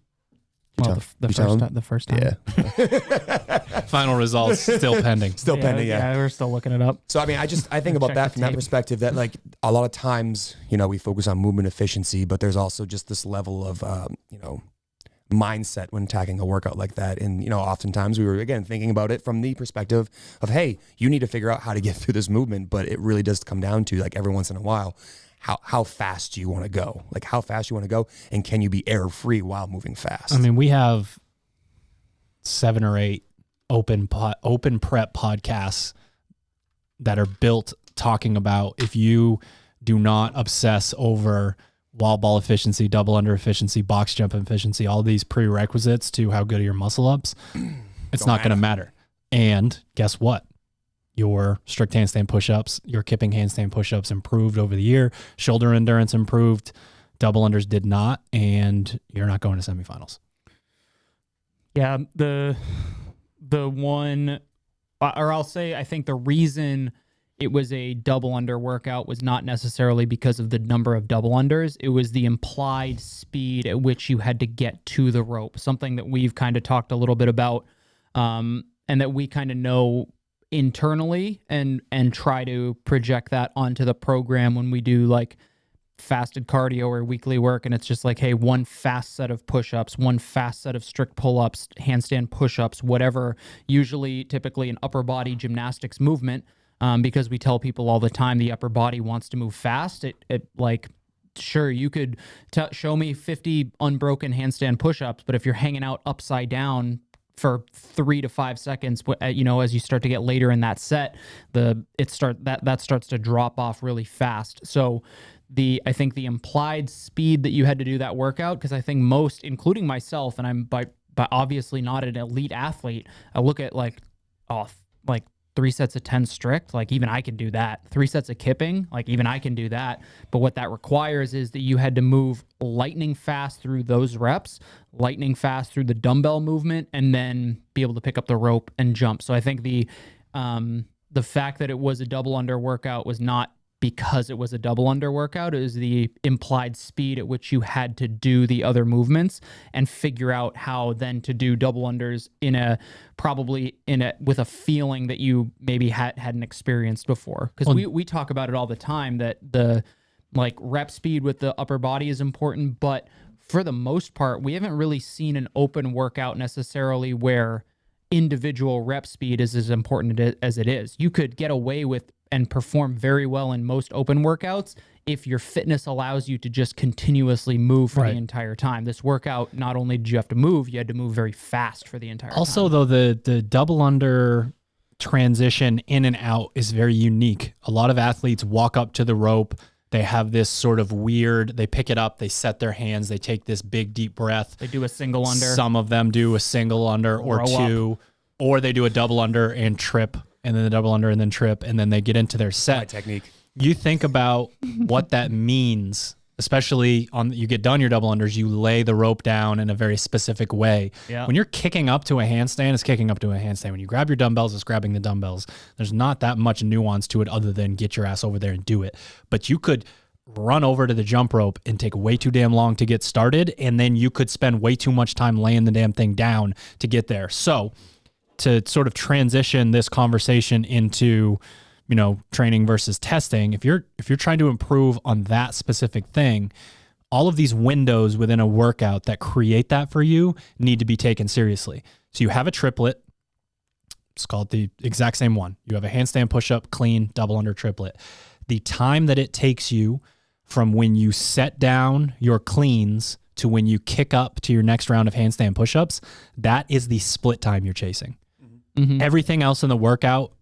Well, the first time. Yeah. Final results still pending. Still pending, yeah. We're still looking it up. So, I mean, I think about Check that the from that tape. perspective, that like a lot of times, you know, we focus on movement efficiency, but there's also just this level of, you know, mindset when attacking a workout like that. And, you know, oftentimes we were, again, thinking about it from the perspective of, hey, you need to figure out how to get through this movement. But it really does come down to, like, every once in a while, how fast do you want to go? Like, how fast you want to go, and can you be error free while moving fast? I mean, we have 7 or 8 open prep podcasts that are built talking about, if you do not obsess over wall ball efficiency, double under efficiency, box jump efficiency, all these prerequisites to how good are your muscle ups, it's not going to matter. And guess what? Your strict handstand push-ups, your kipping handstand push-ups improved over the year. Shoulder endurance improved. Double unders did not, and you're not going to semifinals. Yeah, the one, or I'll say, I think the reason it was a double under workout was not necessarily because of the number of double unders. It was the implied speed at which you had to get to the rope, something that we've kind of talked a little bit about, and that we kind of know internally, and try to project that onto the program when we do like fasted cardio or weekly work. And it's just like, hey, one fast set of push-ups, one fast set of strict pull-ups, handstand push-ups, whatever, typically an upper body gymnastics movement. Because we tell people all the time the upper body wants to move fast. It like, sure, you could show me 50 unbroken handstand push-ups, but if you're hanging out upside down for 3 to 5 seconds, you know, as you start to get later in that set, that starts to drop off really fast. So I think the implied speed that you had to do that workout, because I think most, including myself, and I'm by obviously not an elite athlete, I look at like 3 sets of 10 strict, like even I can do that. 3 sets of kipping, like even I can do that. But what that requires is that you had to move lightning fast through those reps, lightning fast through the dumbbell movement, and then be able to pick up the rope and jump. So I think the fact that it was a double under workout was not because it was a double under workout. It was the implied speed at which you had to do the other movements and figure out how then to do double unders with a feeling that you maybe hadn't experienced before. Because we talk about it all the time, that the like rep speed with the upper body is important, but for the most part, we haven't really seen an open workout necessarily where individual rep speed is as important as it is. You could get away with and perform very well in most open workouts if your fitness allows you to just continuously move for the entire time. This workout, not only did you have to move, you had to move very fast for the entire time. Also, though, the double under transition in and out is very unique. A lot of athletes walk up to the rope. They have this sort of weird, they pick it up, they set their hands, they take this big, deep breath. They do a single under. Some of them do a single under or Row two, up. or they do a double under and trip, and then the double under and then trip, and then they get into their set. My technique. You think about what that means, especially on you get done your double unders, you lay the rope down in a very specific way. Yeah. When you're kicking up to a handstand, it's kicking up to a handstand. When you grab your dumbbells, it's grabbing the dumbbells. There's not that much nuance to it other than get your ass over there and do it. But you could run over to the jump rope and take way too damn long to get started, and then you could spend way too much time laying the damn thing down to get there. So to sort of transition this conversation into, you know, training versus testing, if you're trying to improve on that specific thing, all of these windows within a workout that create that for you need to be taken seriously. So you have a triplet. It's called the exact same one. You have a handstand push-up, clean, double under triplet. The time that it takes you from when you set down your cleans to when you kick up to your next round of handstand push-ups, that is the split time you're chasing. Mm-hmm. Everything else in the workout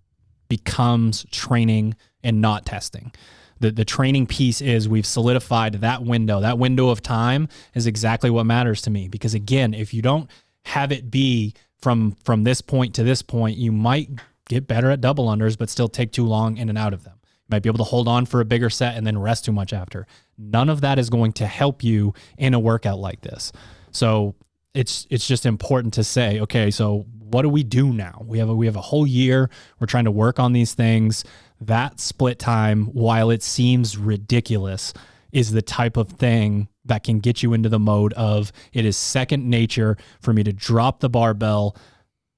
becomes training and not testing. The training piece is we've solidified that window. That window of time is exactly what matters to me, because again, if you don't have it be from this point to this point, you might get better at double unders, but still take too long in and out of them. You might be able to hold on for a bigger set and then rest too much after. None of that is going to help you in a workout like this. So it's just important to say, okay, so what do we do now? We have a whole year. We're trying to work on these things. That split time, while it seems ridiculous, is the type of thing that can get you into the mode of it is second nature for me to drop the barbell,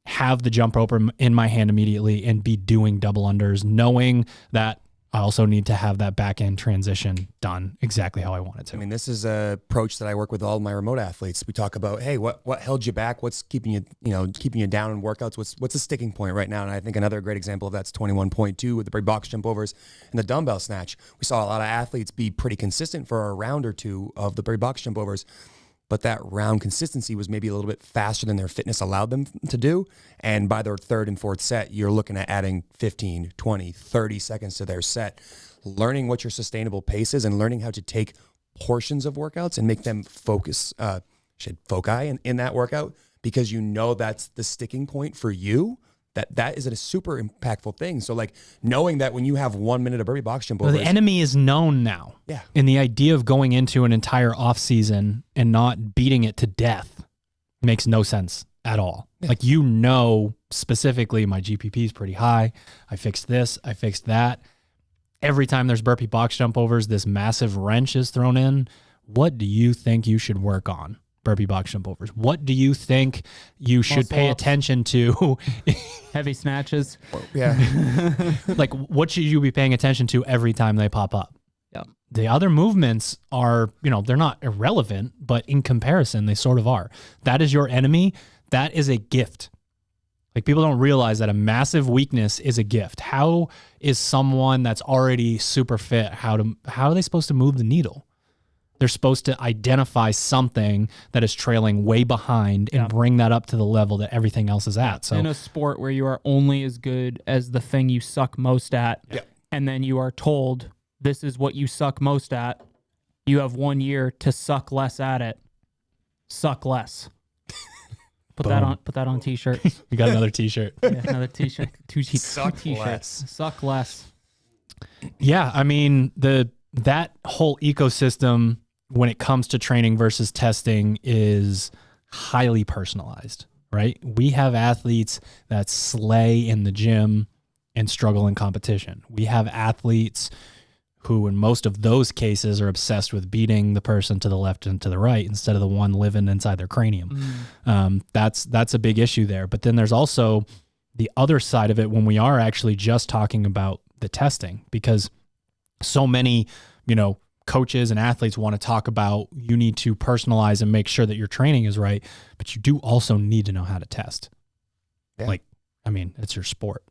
have the jump rope in my hand immediately, and be doing double unders, knowing that I also need to have that back end transition done exactly how I want it to. I mean, this is an approach that I work with all my remote athletes. We talk about, hey, what held you back? What's keeping you down in workouts? What's a sticking point right now? And I think another great example of that's 21.2 with the big box jump overs and the dumbbell snatch. We saw a lot of athletes be pretty consistent for a round or two of the big box jump overs, but that round consistency was maybe a little bit faster than their fitness allowed them to do. And by their third and fourth set, you're looking at adding 15, 20, 30 seconds to their set. Learning what your sustainable pace is and learning how to take portions of workouts and make them foci in that workout, because you know that's the sticking point for you. That is a super impactful thing. So like knowing that when you have 1 minute of burpee box jump overs, the enemy is known now. Yeah. And the idea of going into an entire off season and not beating it to death makes no sense at all. Yeah. Like, you know, specifically my GPP is pretty high. I fixed this, I fixed that. Every time there's burpee box jump overs, this massive wrench is thrown in. What do you think you should work on? Burpee box jump overs. What do you think you should pay attention to? Heavy snatches. Yeah. Like, what should you be paying attention to every time they pop up? Yeah. The other movements are, they're not irrelevant, but in comparison, they sort of are. That is your enemy. That is a gift. Like, people don't realize that a massive weakness is a gift. How is someone that's already super fit, how are they supposed to move the needle? They're supposed to identify something that is trailing way behind and bring that up to the level that everything else is at. So in a sport where you are only as good as the thing you suck most at, and then you are told this is what you suck most at, you have 1 year to suck less at it. Suck less. Put that on t-shirt. We got another t-shirt. Yeah, another t-shirt. Two Suck t-shirts. less. Suck less. Yeah, I mean, that whole ecosystem when it comes to training versus testing is highly personalized, right? We have athletes that slay in the gym and struggle in competition. We have athletes who in most of those cases are obsessed with beating the person to the left and to the right instead of the one living inside their cranium. That's a big issue there. But then there's also the other side of it when we are actually just talking about the testing, because so many, coaches and athletes want to talk about you need to personalize and make sure that your training is right, but you do also need to know how to test. Yeah. It's your sport.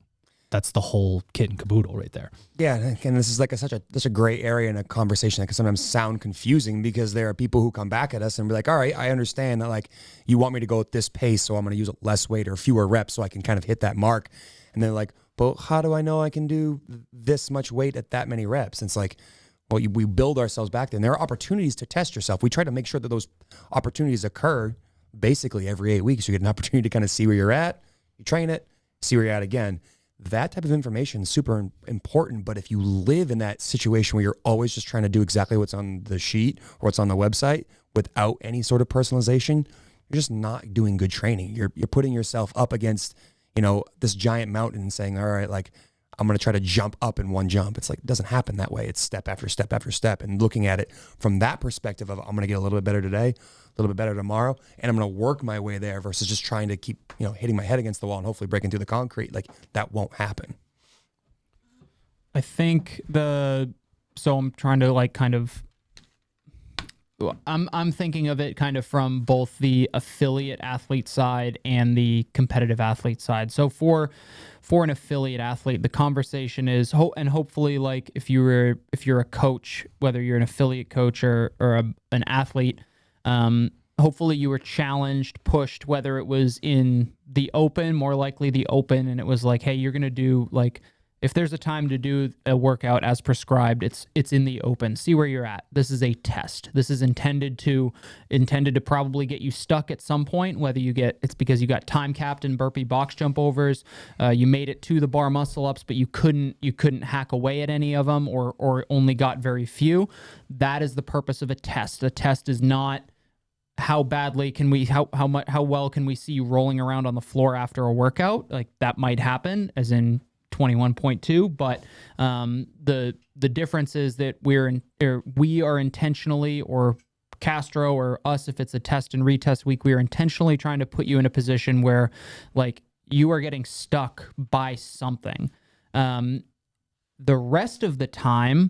That's the whole kit and caboodle right there. Yeah, and this is like such a gray area in a conversation that can sometimes sound confusing, because there are people who come back at us and be like, all right, I understand that, like, you want me to go at this pace, so I'm going to use less weight or fewer reps so I can kind of hit that mark. And they're like, but how do I know I can do this much weight at that many reps? And it's like, well, we build ourselves back then. There are opportunities to test yourself. We try to make sure that those opportunities occur basically every 8 weeks. You get an opportunity to kind of see where you're at, you train it, see where you're at again. That type of information is super important, but if you live in that situation where you're always just trying to do exactly what's on the sheet or what's on the website without any sort of personalization, you're just not doing good training. You're putting yourself up against, this giant mountain and saying, all right, like, I'm going to try to jump up in one jump. It's like, it doesn't happen that way. It's step after step after step. And looking at it from that perspective of, I'm going to get a little bit better today, a little bit better tomorrow, and I'm going to work my way there versus just trying to keep, hitting my head against the wall and hopefully breaking through the concrete. Like, that won't happen. I think so I'm trying to like kind of, I'm thinking of it kind of from both the affiliate athlete side and the competitive athlete side. So for an affiliate athlete, the conversation is, and hopefully, like if you're a coach, whether you're an affiliate coach or an athlete, hopefully you were challenged, pushed, whether it was in the open, more likely the open, and it was like, hey, you're gonna do like, if there's a time to do a workout as prescribed, it's in the open. See where you're at. This is a test. This is intended to probably get you stuck at some point, whether it's because you got time capped in burpee box jump overs, you made it to the bar muscle ups, but you couldn't hack away at any of them or only got very few. That is the purpose of a test. The test is not how badly can we, how well can we see you rolling around on the floor after a workout? Like that might happen, as in 21.2, but the difference is that we are intentionally, or Castro or us, if it's a test and retest week, we are intentionally trying to put you in a position where like you are getting stuck by something. The rest of the time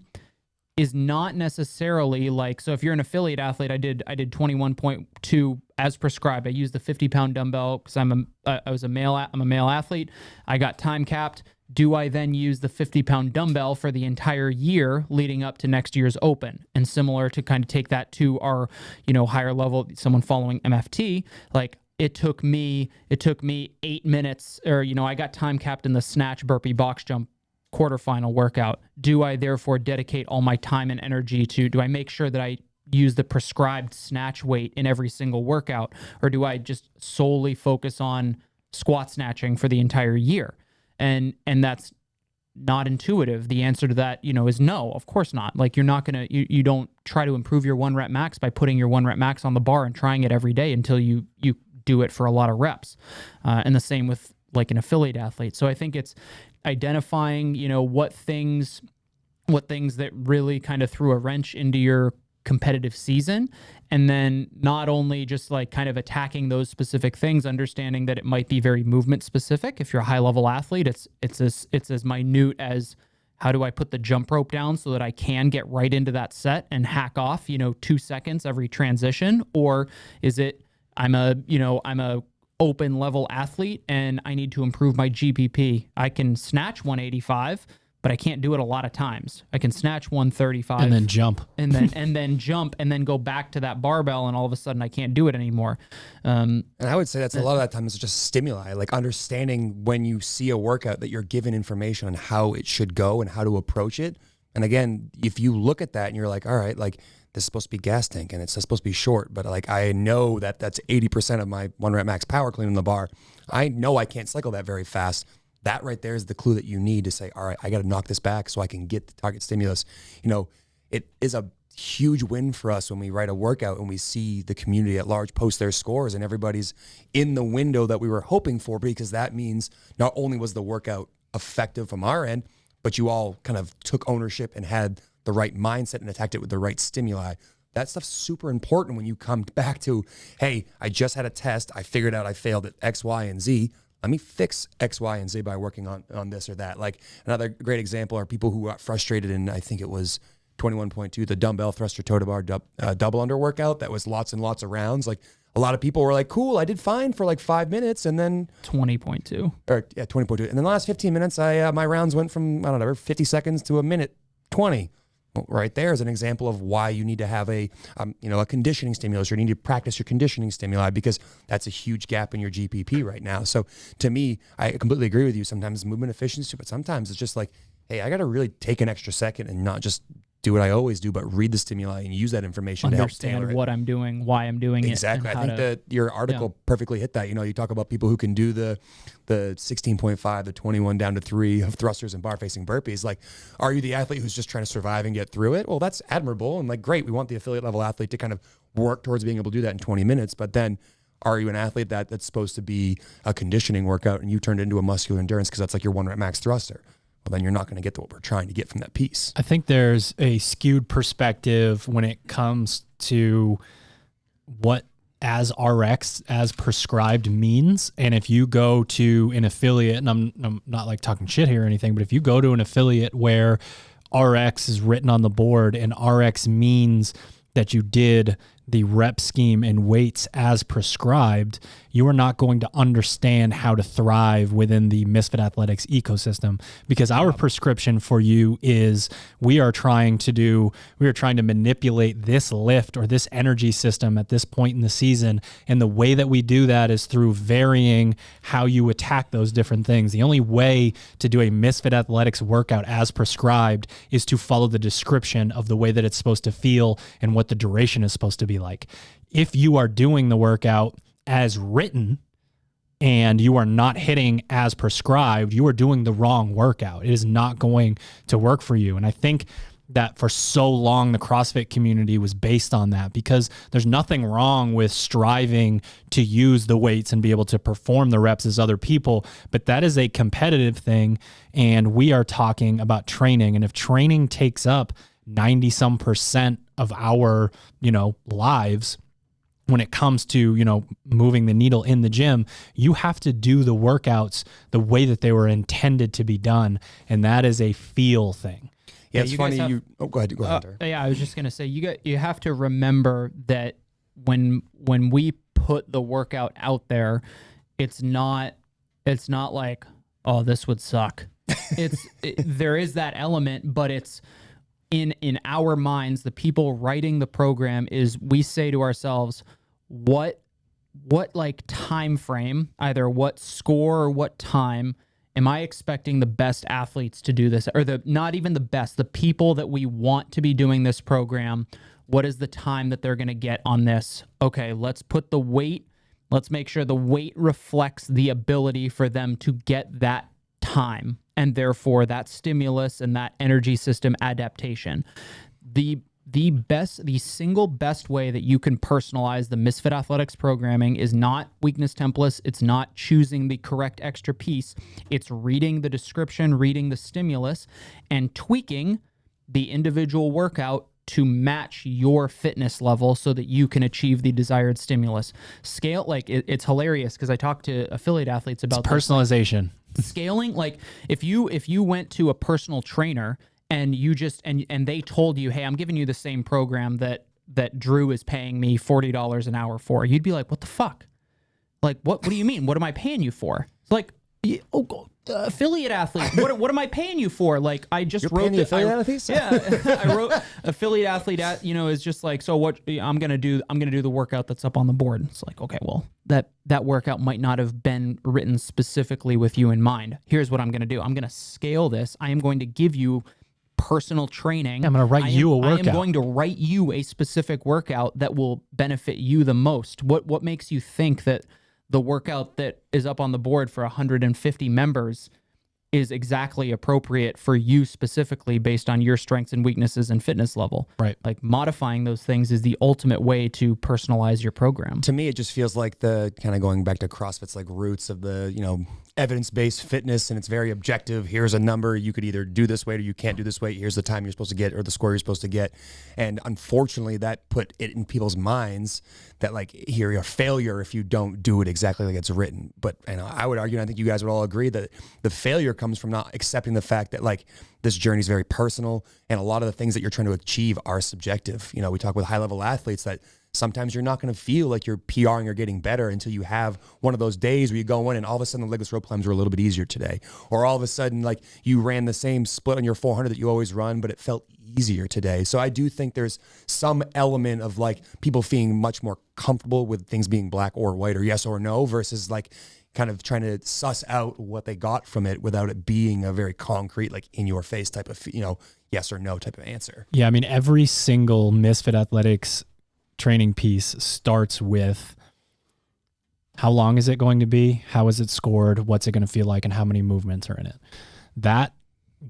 is not necessarily like, so if you're an affiliate athlete, I did 21.2 as prescribed. I used the 50-pound dumbbell because I'm a male athlete. I got time capped. Do I then use the 50-pound dumbbell for the entire year leading up to next year's open? And similar to kind of take that to our, higher level, someone following MFT, like it took me 8 minutes, or, I got time capped in the snatch burpee box jump quarterfinal workout. Do I therefore dedicate all my time and energy do I make sure that I use the prescribed snatch weight in every single workout? Or do I just solely focus on squat snatching for the entire year? And that's not intuitive. The answer to that, is no, of course not. Like you're not going to, you don't try to improve your 1 rep max by putting your 1 rep max on the bar and trying it every day until you do it for a lot of reps. And the same with like an affiliate athlete. So I think it's identifying, what things that really kind of threw a wrench into your competitive season, and then not only just like kind of attacking those specific things, understanding that it might be very movement specific. If you're a high level athlete, it's as minute as how do I put the jump rope down so that I can get right into that set and hack off 2 seconds every transition, or is it I'm a open level athlete and I need to improve my GPP. I can snatch 185, but I can't do it a lot of times. I can snatch 135 and then jump and then jump and then go back to that barbell, and all of a sudden I can't do it anymore. And I would say that's a lot of that time is just stimuli, like understanding when you see a workout that you're given information on how it should go and how to approach it. And again, if you look at that and you're like, all right, like this is supposed to be gas tank and it's supposed to be short, but like I know that that's 80% of my 1 rep max power clean on the bar. I know I can't cycle that very fast. That right there is the clue that you need to say, all right, I got to knock this back so I can get the target stimulus. It is a huge win for us when we write a workout and we see the community at large post their scores and everybody's in the window that we were hoping for, because that means not only was the workout effective from our end, but you all kind of took ownership and had the right mindset and attacked it with the right stimuli. That stuff's super important when you come back to, hey, I just had a test. I figured out I failed at X, Y, and Z. Let me fix X, Y, and Z by working on this or that. Like another great example are people who got frustrated in, I think it was 21.2, the dumbbell thruster toe to bar double under workout. That was lots and lots of rounds. Like a lot of people were like, cool, I did fine for like 5 minutes. And then 20.2. Or yeah, 20.2. And then the last 15 minutes, my rounds went from, 50 seconds to a minute 20. Well, right there is an example of why you need to have a conditioning stimulus, or you need to practice your conditioning stimuli, because that's a huge gap in your GPP right now. So to me, I completely agree with you. Sometimes movement efficiency, but sometimes it's just like, hey, I got to really take an extra second and not just do what I always do, but read the stimuli and use that information to help tailor Understand it. what I'm doing, why I'm doing Exactly. it. I think that your article perfectly hit that. You talk about people who can do the 16.5, the 21 down to 3 of thrusters and bar facing burpees. Like, are you the athlete who's just trying to survive and get through it? Well, that's admirable. And like, great. We want the affiliate level athlete to kind of work towards being able to do that in 20 minutes. But then are you an athlete that's supposed to be a conditioning workout and you turned it into a muscular endurance because that's like your 1 rep max thruster? Well, then you're not going to get to what we're trying to get from that piece. I think there's a skewed perspective when it comes to what as RX, as prescribed means. And if you go to an affiliate, and I'm not like talking shit here or anything, but if you go to an affiliate where RX is written on the board and RX means that you did the rep scheme and weights as prescribed, you are not going to understand how to thrive within the Misfit Athletics ecosystem, because our prescription for you is we are trying to manipulate this lift or this energy system at this point in the season. And the way that we do that is through varying how you attack those different things. The only way to do a Misfit Athletics workout as prescribed is to follow the description of the way that it's supposed to feel and what the duration is supposed to be like. If you are doing the workout as written and you are not hitting as prescribed, you are doing the wrong workout. It is not going to work for you. And I think that for so long the CrossFit community was based on that, because there's nothing wrong with striving to use the weights and be able to perform the reps as other people, but that is a competitive thing, and we are talking about training. And if training takes up 90% of our, lives, when it comes to, moving the needle in the gym, you have to do the workouts the way that they were intended to be done. And that is a feel thing. Yeah, it's funny. Go ahead. I was just going to say, you have to remember that when we put the workout out there, it's not like, oh, this would suck. There is that element, but it's, in our minds, the people writing the program, is we say to ourselves, what like time frame, either what score or what time am I expecting the best athletes to do this, or not even the best, the people that we want to be doing this program, what is the time that they're going to get on this? Okay, let's put the weight, let's make sure the weight reflects the ability for them to get that time, and therefore that stimulus and that energy system adaptation. The single best way that you can personalize the Misfit Athletics programming is not weakness templates. It's not choosing the correct extra piece. It's reading the description, reading the stimulus, and tweaking the individual workout to match your fitness level so that you can achieve the desired stimulus. Scale, like it's hilarious because I talk to affiliate athletes about personalization. Scaling, like if you went to a personal trainer and you just and they told you, hey, I'm giving you the same program that Drew is paying me $40 an hour for, you'd be like, what the fuck? Like, what do you mean? What am I paying you for? It's like, affiliate athlete. What am I paying you for? Like, I just wrote the affiliate athletes. Yeah, I wrote affiliate athlete. Is just like, so what I'm gonna do the workout that's up on the board. It's like, okay, well that workout might not have been written specifically with you in mind. Here's what I'm gonna do. I'm gonna scale this. I am going to give you personal training. I'm going to write you a workout. I am going to write you a specific workout that will benefit you the most. What makes you think that the workout that is up on the board for 150 members is exactly appropriate for you specifically based on your strengths and weaknesses and fitness level? Right. Like, modifying those things is the ultimate way to personalize your program. To me, it just feels like the kind of going back to CrossFit's like roots of the, evidence-based fitness, and it's very objective. Here's a number. You could either do this weight or you can't do this weight. Here's the time you're supposed to get or the score you're supposed to get. And unfortunately, that put it in people's minds that like, you're a failure if you don't do it exactly like it's written. But I would argue, and I think you guys would all agree, that the failure comes from not accepting the fact that like this journey is very personal, and a lot of the things that you're trying to achieve are subjective. We talk with high-level athletes that sometimes you're not going to feel like you're PRing or getting better until you have one of those days where you go in and all of a sudden the legless rope climbs were a little bit easier today. Or all of a sudden, like you ran the same split on your 400 that you always run, but it felt easier today. So I do think there's some element of like people feeling much more comfortable with things being black or white or yes or no versus like kind of trying to suss out what they got from it without it being a very concrete, like in your face type of, yes or no type of answer. Yeah. I mean, every single Misfit Athletics training piece starts with how long is it going to be? How is it scored? What's it going to feel like? And how many movements are in it? That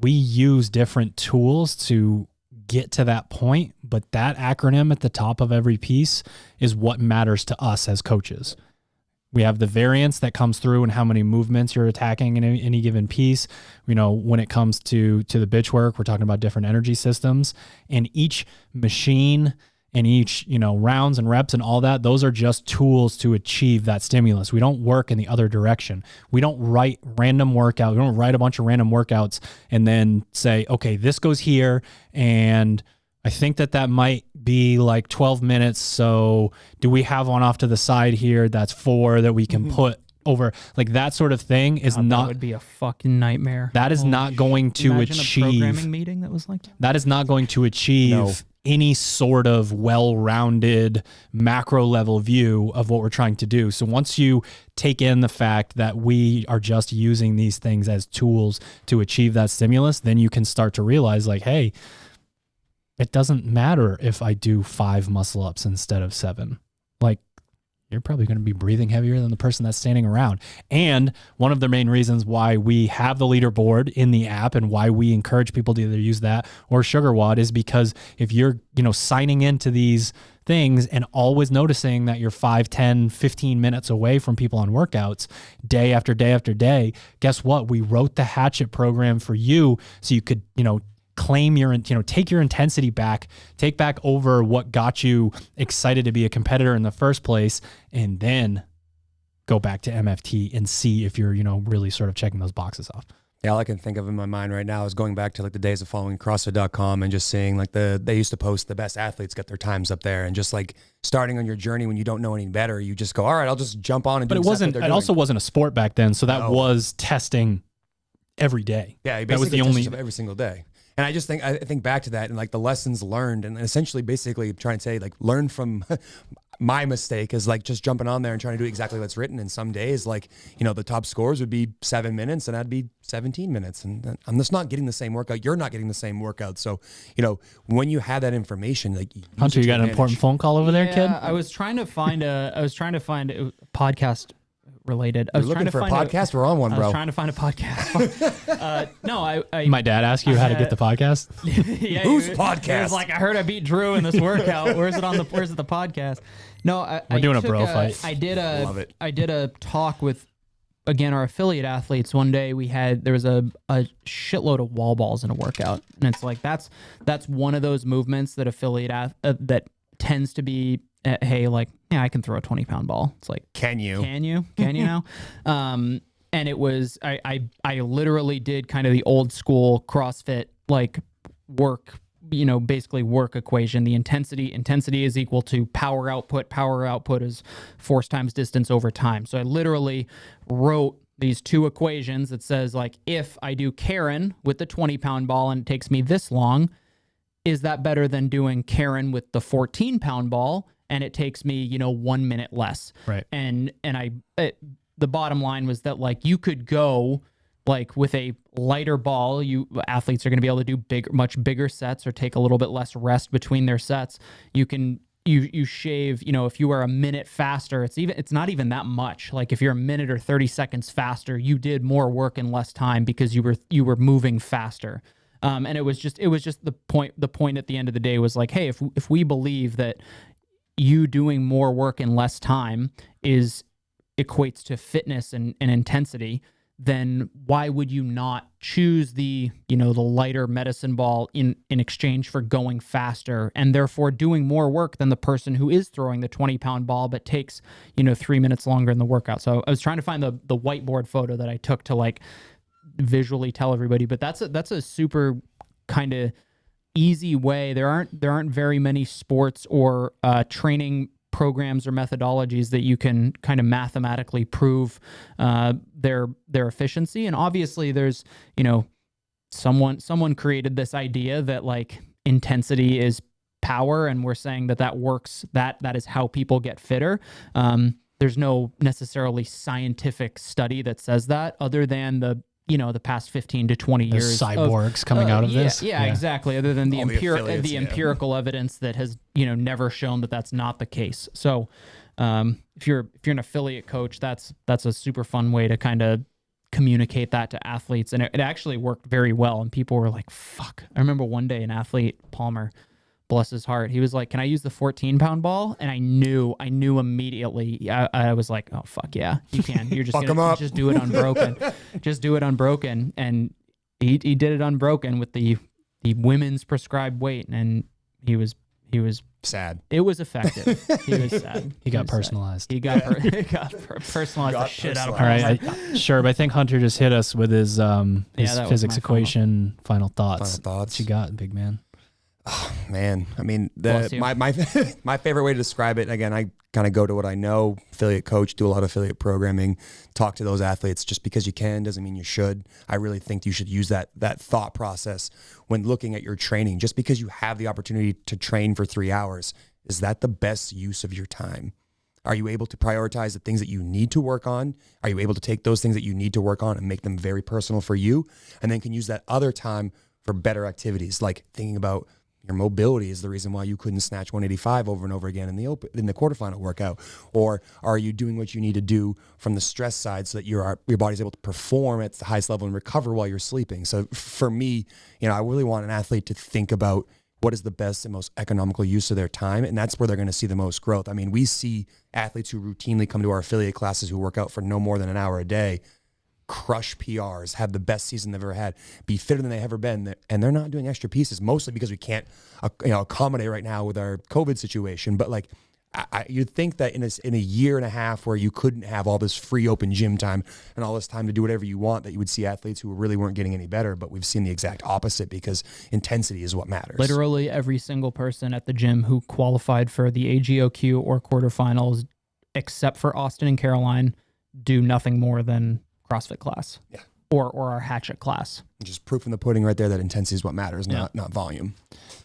we use different tools to get to that point, but that acronym at the top of every piece is what matters to us as coaches. We have the variance that comes through and how many movements you're attacking in any given piece. When it comes to the bitch work, we're talking about different energy systems, and each machine and each, rounds and reps and all that, those are just tools to achieve that stimulus. We don't work in the other direction. We don't write random workouts. We don't write a bunch of random workouts and then say, okay, this goes here. And I think that might be like 12 minutes. So do we have one off to the side here that's 4 that we can put over? Like that sort of thing is not. That would be a fucking nightmare. That is not going to achieve. A programming meeting that was like that. That is not going to achieve any sort of well-rounded macro level view of what we're trying to do. So once you take in the fact that we are just using these things as tools to achieve that stimulus, then you can start to realize like, hey, it doesn't matter if I do 5 muscle ups instead of 7. Like, you're probably going to be breathing heavier than the person that's standing around. And one of the main reasons why we have the leaderboard in the app and why we encourage people to either use that or SugarWOD is because if you're, signing into these things and always noticing that you're 5, 10, 15 minutes away from people on workouts day after day after day, guess what? We wrote the Hatchet program for you so you could, claim your, take your intensity back, take back over what got you excited to be a competitor in the first place, and then go back to MFT and see if you're, really sort of checking those boxes off. Yeah, all I can think of in my mind right now is going back to like the days of following CrossFit.com and just seeing like they used to post the best athletes get their times up there, and just like starting on your journey when you don't know any better, you just go, all right, I'll just jump on and do. But it also wasn't a sport back then, so that was testing every day. Yeah, that was the only every single day. And I think back to that and like the lessons learned, and essentially basically trying to say like learn from my mistake is like just jumping on there and trying to do exactly what's written. And some days like, the top scores would be 7 minutes and I'd be 17 minutes. And I'm just not getting the same workout. You're not getting the same workout. So, when you have that information, like Hunter, you got an important phone call over there, kid? I was trying to find a podcast related. I was looking for a podcast. We're on one, bro. I was trying to find a podcast. No, my dad asked you how to get the podcast. Yeah, whose podcast? He was like, I heard I beat Drew in this workout. Where's it the podcast? No, we're doing a bro fight. I did Love it. I did a talk with, again, our affiliate athletes. One day there was a shitload of wall balls in a workout, and it's like that's one of those movements that affiliate that tends to be. Hey, like, yeah, I can throw a 20-pound ball. It's like, can you now? And it was, I literally did kind of the old school CrossFit, like work, basically work equation. The intensity is equal to power output is force times distance over time. So I literally wrote these 2 equations that says like, if I do Karen with the 20-pound ball and it takes me this long, is that better than doing Karen with the 14-pound ball and it takes me, 1 minute less? Right. And the bottom line was that like you could go like with a lighter ball, athletes are going to be able to do much bigger sets or take a little bit less rest between their sets. You can you shave, if you were a minute faster, it's not even that much. Like if you're a minute or 30 seconds faster, you did more work in less time because you were moving faster. And it was just the point at the end of the day was like, hey, if we believe that you doing more work in less time equates to fitness and intensity, then why would you not choose the lighter medicine ball in exchange for going faster and therefore doing more work than the person who is throwing the 20-pound ball but takes 3 minutes longer in the workout? So I was trying to find the whiteboard photo that I took to like visually tell everybody, but that's a super kind of easy way. There aren't very many sports or training programs or methodologies that you can kind of mathematically prove their efficiency. And obviously there's, someone created this idea that like intensity is power, and we're saying that works, that is how people get fitter. There's no necessarily scientific study that says that, other than the past 15 to 20 years cyborgs coming out of this. Yeah, exactly. Other than the affiliates, empirical evidence that has, never shown that that's not the case. So, if you're an affiliate coach, that's a super fun way to kind of communicate that to athletes. And it actually worked very well. And people were like, fuck. I remember one day an athlete, Palmer, bless his heart, he was like, can I use the 14-pound ball? And I knew immediately. I was like, oh, fuck yeah, you can. You're just going to just do it unbroken. Just do it unbroken. And he did it unbroken with the women's prescribed weight. And he was sad. It was effective. He was sad. He got personalized. He got personalized the shit out of him. All right, sure. But I think Hunter just hit us with his physics equation. Final thoughts. What you got, big man? Oh, man, I mean, my favorite way to describe it, again, I kind of go to what I know, affiliate coach, do a lot of affiliate programming, talk to those athletes. Just because you can doesn't mean you should. I really think you should use that thought process when looking at your training. Just because you have the opportunity to train for 3 hours, is that the best use of your time? Are you able to prioritize the things that you need to work on? Are you able to take those things that you need to work on and make them very personal for you? And then can use that other time for better activities, like thinking about your mobility is the reason why you couldn't snatch 185 over and over again in the quarterfinal workout. Or are you doing what you need to do from the stress side so that your body's able to perform at the highest level and recover while you're sleeping? So for me, I really want an athlete to think about what is the best and most economical use of their time, and that's where they're going to see the most growth. I mean, we see athletes who routinely come to our affiliate classes who work out for no more than an hour a day crush PRs, have the best season they've ever had, be fitter than they've ever been, and they're not doing extra pieces, mostly because we can't accommodate right now with our COVID situation. But like, you'd think that in a year and a half where you couldn't have all this free open gym time and all this time to do whatever you want, that you would see athletes who really weren't getting any better. But we've seen the exact opposite, because intensity is what matters. Literally every single person at the gym who qualified for the AGOQ or quarterfinals, except for Austin and Caroline, do nothing more than CrossFit class, or our hatchet class. Just proof in the pudding right there that intensity is what matters, not volume.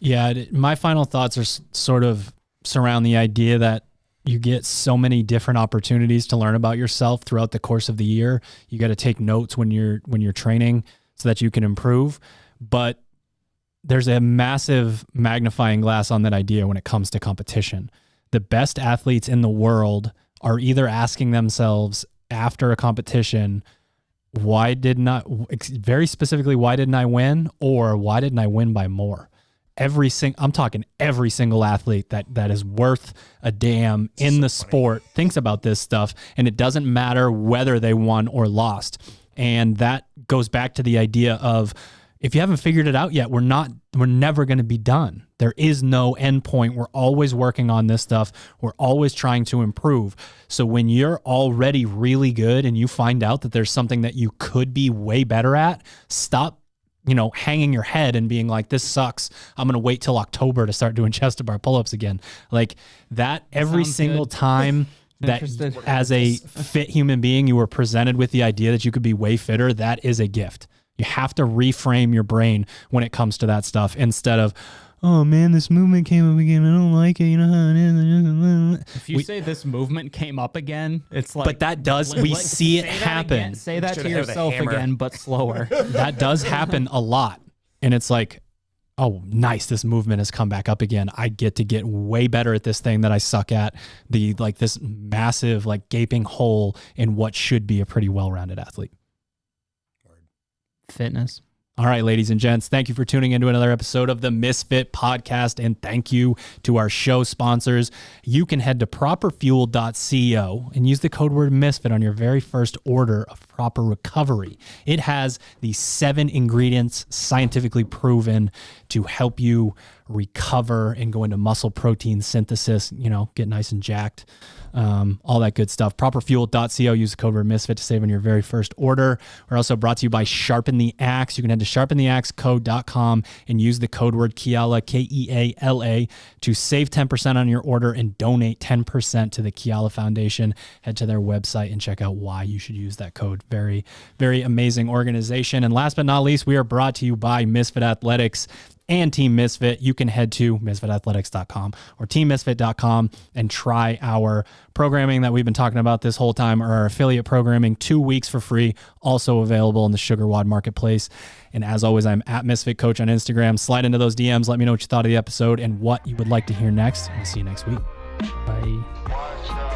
Yeah, my final thoughts are sort of surround the idea that you get so many different opportunities to learn about yourself throughout the course of the year. You got to take notes when you're training so that you can improve. But there's a massive magnifying glass on that idea when it comes to competition. The best athletes in the world are either asking themselves after a competition, why didn't I win, or why didn't I win by more? I'm talking every single athlete that is worth a damn in the sport thinks about this stuff, and it doesn't matter whether they won or lost. And that goes back to the idea of, if you haven't figured it out yet, we're never going to be done. There is no end point. We're always working on this stuff. We're always trying to improve. So when you're already really good and you find out that there's something that you could be way better at, stop, hanging your head and being like, this sucks. I'm going to wait till October to start doing chest to bar pull-ups again. Like that every single time that as a fit human being, you were presented with the idea that you could be way fitter, that is a gift. You have to reframe your brain when it comes to that stuff, instead of, oh man, this movement came up again, I don't like it, you know how it is. If you say this movement came up again, it's like... But that does, we see it happen. Say that to yourself again, but slower. That does happen a lot. And it's like, oh, nice, this movement has come back up again. I get to get way better at this thing that I suck at. This massive, gaping hole in what should be a pretty well-rounded athlete. Fitness. All right, ladies and gents, thank you for tuning into another episode of the Misfit Podcast, and thank you to our show sponsors. You can head to properfuel.co and use the code word Misfit on your very first order of proper recovery. It has the 7 ingredients scientifically proven to help you recover and go into muscle protein synthesis, get nice and jacked. All that good stuff. Properfuel.co. Use the code word Misfit to save on your very first order. We're also brought to you by Sharpen the Axe. You can head to sharpentheaxecode.com and use the code word Keala, Keala, to save 10% on your order and donate 10% to the Keala Foundation. Head to their website and check out why you should use that code. Very, very amazing organization. And last but not least, we are brought to you by Misfit Athletics and Team Misfit. You can head to misfitathletics.com or teammisfit.com and try our programming that we've been talking about this whole time, or our affiliate programming, 2 weeks for free, also available in the SugarWOD marketplace. And as always, I'm at Misfit Coach on Instagram. Slide into those DMs. Let me know what you thought of the episode and what you would like to hear next. We'll see you next week. Bye.